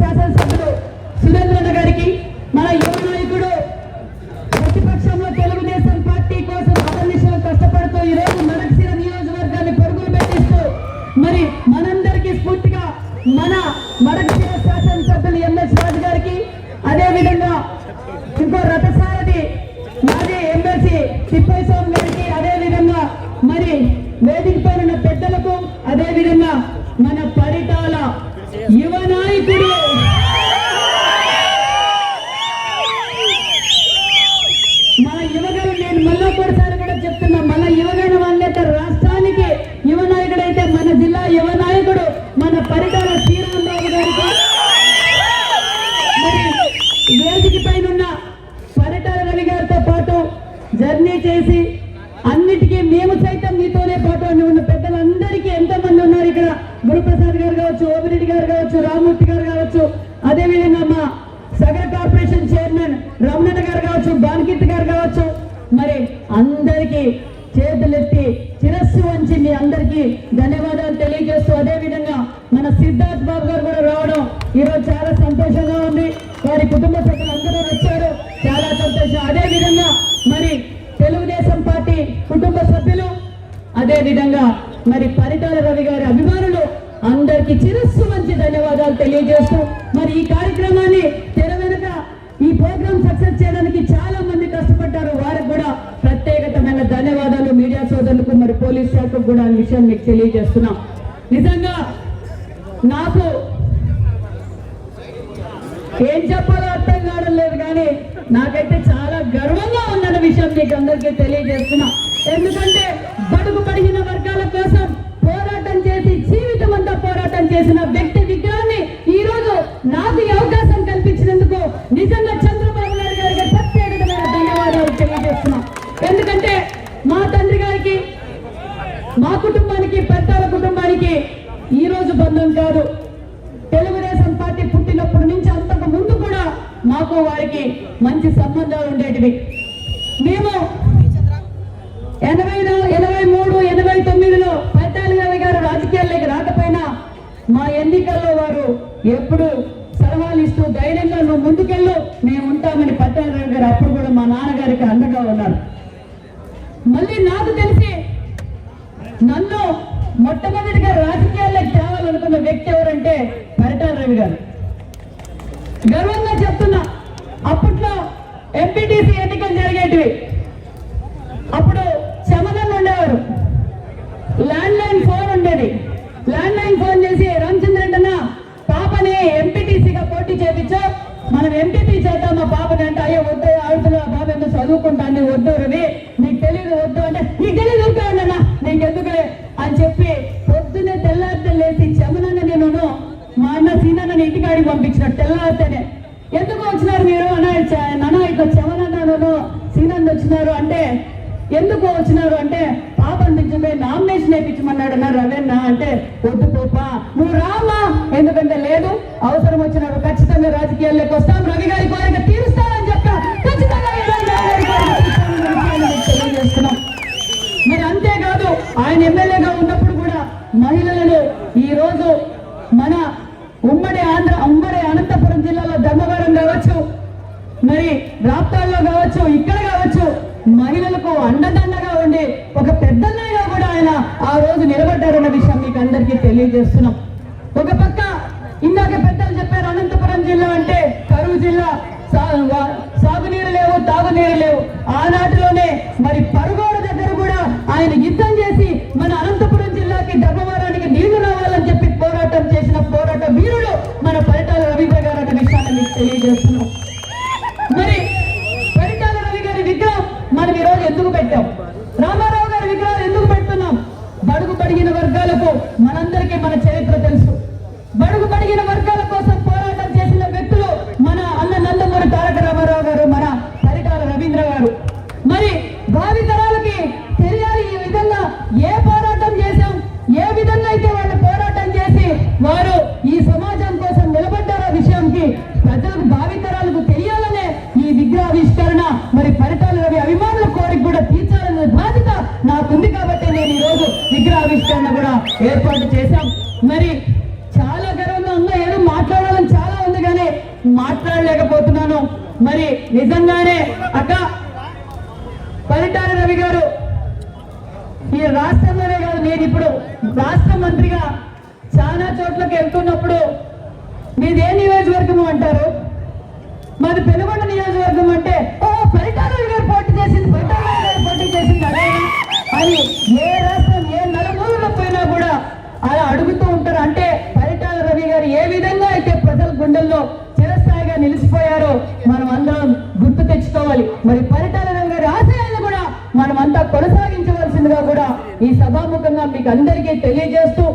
శాసనసభ్యులు సురేంద్రన్న గారికి, మన యువ నాయకుడు ప్రతిపక్షంలో తెలుగుదేశం పార్టీ కోసం అహర్నిశలు కష్టపడుతూ ఈరోజు మడకశిర నియోజకవర్గాన్ని పరుగులు పెట్టిస్తూ మరి మనందరికీ స్ఫూర్తిగా మన మడకశిర శాసనసభ్యులు ఎంఎస్ రాజు గారికి, అదే విధంగా ఇంకో రథసారథి మాజీ ఎమ్మెల్సీ తిప్పై స్వామి గారికి, అదే విధంగా మరి వేదిక పైన ఉన్న పెద్దలకు, అదే విధంగా మన పరిటాల యువ నాయకుడు మన యువగణ, నేను మళ్ళా ఒకసారి కూడా చెప్తున్నా, మన యువగణ వాళ్ళ రాష్ట్రానికి యువ నాయకుడు అయితే మన జిల్లా యువ నాయకుడు మన పరిటాల శ్రీరామరావు గారికి, మరి వేదిక పైన ఉన్న పరిటాల రవి గారితో పాటు జర్నీ చేసి అన్నిటికీ మేము సైతం మీతోనే పాటు ఉన్న పెద్దలందరికీ ఎంతమంది ఉన్నారు ఇక్కడ, గురుప్రసాద్ గారు కావచ్చు, ఓపిరెడ్డి గారు కావచ్చు, రామ్మూర్తి గారు కావచ్చు, అదేవిధంగా మా సగర కార్పొరేషన్ చైర్మన్ రమణ గారు కావచ్చు, బాన్కీర్తి గారు కావచ్చు, మరి అందరికీ చేతులెత్తి శిరస్సు వంచి మీ అందరికీ ధన్యవాదాలు తెలియజేస్తూ, అదే విధంగా మన సిద్ధార్థ్ బాబు గారు కూడా రావడం ఈరోజు చాలా సంతోషంగా ఉంది. వారి కుటుంబ సభ్యులు అందరూ వచ్చారు, చాలా సంతోషం. అదే విధంగా మరి తెలుగుదేశం పార్టీ కుటుంబ సభ్యులు, అదే విధంగా మరి పరిటాల రవి గారి అభిమానులు అందరికీ శిరస్సు మంచి ధన్యవాదాలు తెలియజేస్తూ, మరి ఈ కార్యక్రమాన్ని తెర వెనుక ఈ ప్రోగ్రామ్ సక్సెస్ చేయడానికి చాలా మంది కష్టపడ్డారు. వారికి కూడా ప్రత్యేకమైన ధన్యవాదాలు. మీడియా సోదరులకు మరి పోలీస్ శాఖకు కూడా ఈ విషయం మీకు తెలియజేస్తున్నాం. నిజంగా నాకు ఏం చెప్పాలో అర్థం కావడం లేదు, కానీ నాకైతే చాలా గర్వంగా ఉందన్న విషయం మీకు అందరికీ తెలియజేస్తున్నా. ఎందుకంటే బడుగు బడిగిన వర్గాల కోసం పోరాటం చేసి జీవితం అంతా పోరాటం చేసిన వ్యక్తి విగ్రహాన్ని ఈ రోజు నాకు ఈ అవకాశం కల్పించినందుకు నిజంగా చంద్రబాబు నాయుడు గారికి ప్రత్యేకమైన ధన్యవాదాలు తెలియజేస్తున్నాం. ఎందుకంటే మా తండ్రి గారికి, మా కుటుంబానికి, పెద్దల కుటుంబానికి ఈ రోజు బంధం కాదు, తెలుగుదేశం పార్టీ పుట్టినప్పటి నుంచి అంతకు ముందు కూడా మాకు వారికి మంచి సంబంధాలు ఉండేటివి. మేము 83, 89లో పరిటాల రవి గారు రాజకీయాల్లోకి రాకపోయినా మా ఎన్నికల్లో వారు ఎప్పుడు సలహాలు ఇస్తూ ధైర్యంగా నువ్వు ముందుకెళ్ళు, మేము ఉంటామని పరిటాల రవి గారు అప్పుడు కూడా మా నాన్నగారికి అండగా ఉన్నారు. మళ్ళీ నాకు తెలిసి నన్ను మొట్టమొదటిగా రాజకీయాల్లోకి తేవాలనుకున్న వ్యక్తి ఎవరంటే పరిటాల రవి గారు. గర్వంగా చెప్తున్నా, అప్పట్లో ఎంపీటీసీ ఎన్నికలు జరిగేటివి. అప్పుడు చమనలు ఉండేవారు, ల్యాండ్ లైన్ ఫోన్ ఉండేది. ల్యాండ్ లైన్ ఫోన్ చేసి రామచంద్రెడ్డి అన్న పాపని ఎంపీటీసీగా పోటీ చేయించో, మనం ఎంపీపీ చేద్దాం మా పాపని అంటే, అయ్యో వద్దు ఆడుతున్నా బాబు ఎందుకు చదువుకుంటాను, వద్దు రవి నీకు తెలియదు, వద్దు అంటే నీకు తెలియదు ఊరుకోండి నీకెందుకులే అని చెప్పి పొద్దున్నే తెల్లారితే లేచి చమనన్న నేను మా అన్న సీనన్నని ఇంటికాడికి పంపించిన తెల్లారితేనే. ఎందుకు వచ్చినారు మీరు నాన్న ఇట్లా చమనన్నను సీనన్న వచ్చినారు అంటే, ఎందుకు వచ్చినారు అంటే పాపను తెచ్చిపోయి నామినేషన్ వేయించమన్నాడు అన్నారు రవీన్న అంటే, వద్దు పోప నువ్వు రామా, ఎందుకంటే లేదు అవసరం వచ్చినప్పుడు ఖచ్చితంగా రాజకీయాల్లోకి వస్తాం, రవి గారి కోరిక తీరుస్తానని చెప్పా, ఖచ్చితంగా తెలియజేస్తున్నాం. మరి అంతేకాదు ఆయన ఎమ్మెల్యేగా ఉన్నప్పుడు కూడా మహిళలను ఈ రోజు మన ఉమ్మడి అనంతపురం జిల్లాలో ధర్మవరం కావచ్చు, మరి రాప్తాల్లో కావచ్చు, ఇక్కడ కావచ్చు, మహిళలకు అండదండగా ఉండి ఒక పెద్దన్నగా కూడా ఆయన ఆ రోజు నిలబడ్డారన్న విషయం మీకు అందరికీ తెలియజేస్తున్నాం. ఒక పక్క ఇందాక పెద్దలు చెప్పారు, అనంతపురం జిల్లా అంటే కరువు జిల్లా, సాగునీరు లేవు, తాగునీరు లేవు. ఆనాటిలోనే మరి పరుగోడు దగ్గర కూడా ఆయన యుద్ధం చేసి మన అనంతపురం జిల్లాకి ధర్మవరానికి నీళ్లు రావాలని చెప్పి పోరాటం చేసిన పోరాట వీరుడు మన పరిటాల రవి గారు అన్న విషయాన్ని మీకు తెలియజేస్తున్నాం. మరి పరిటాల రవి గారి విగ్రహం మనం ఈరోజు ఎందుకు పెట్టాం, రామారావు గారి విగ్రహాలు ఎందుకు పెడుతున్నాం? బడుగు బడిగిన వర్గాలకు మనందరికీ మన చరిత్ర తెలుసు. బడుగు బడిగిన వర్గాల కోసం పోరాటం చేసిన వ్యక్తులు మన అన్న నందమూరి తారక రామారావు గారు, మన పరిటాల రవీంద్ర గారు. మరి భావి తరాలకి తెలియాలి ఈ విధంగా ఏ పోరాటం చేశాం, ఏ విధంగా అయితే వాళ్ళు పోరాటం చేసి వారు ఈ సమాజం కోసం నిలబడ్డారో విషయానికి ప్రజలకు భావి తరాలకు తెలియాలనే ఈ విగ్రహావిష్కరణ మరి పరిటాల రవి అభిమానుల కోరిక కూడా తీర్చాలనే బాధ్యత నాకుంది. కాబట్టి నేను ఈ రోజు విగ్రహావిష్కరణ కూడా ఏర్పాటు చేశాం. మరి చాలా గర్వంగా ఉందా, ఏదో మాట్లాడాలని చాలా ఉంది. మాట్లాడలేకపోతున్నాను. మరి నిజంగానే అక్క పరిటాల రవి గారు ఈ రాష్ట్రంలోనే కాదు, నేను ఇప్పుడు రాష్ట్ర మంత్రిగా చాలా చోట్లకి వెళ్తున్నప్పుడు మీది ఏ నియోజకవర్గము అంటారు, మాది పెనుగొండ నియోజకవర్గం అంటే ఓ పరిటాల రవి గారు పోటీ చేసింది, పరిటాల రవి గారు పోటీ చేసింది అదే అని ఏ రాష్ట్రం ఏ నలుమూలలో పోయినా కూడా అలా అడుగుతూ ఉంటారు. అంటే పరిటాల రవి గారు ఏ విధంగా అయితే ప్రజల గుండెల్లో చిరస్థాయిగా నిలిచిపోయారో మనం అందరం గుర్తు తెచ్చుకోవాలి. మరి పరిటాల రవి గారి ఆశయాలను కూడా మనమంతా కొనసాగించవలసిందిగా కూడా ఈ సభాముఖంగా మీకు అందరికీ తెలియజేస్తూ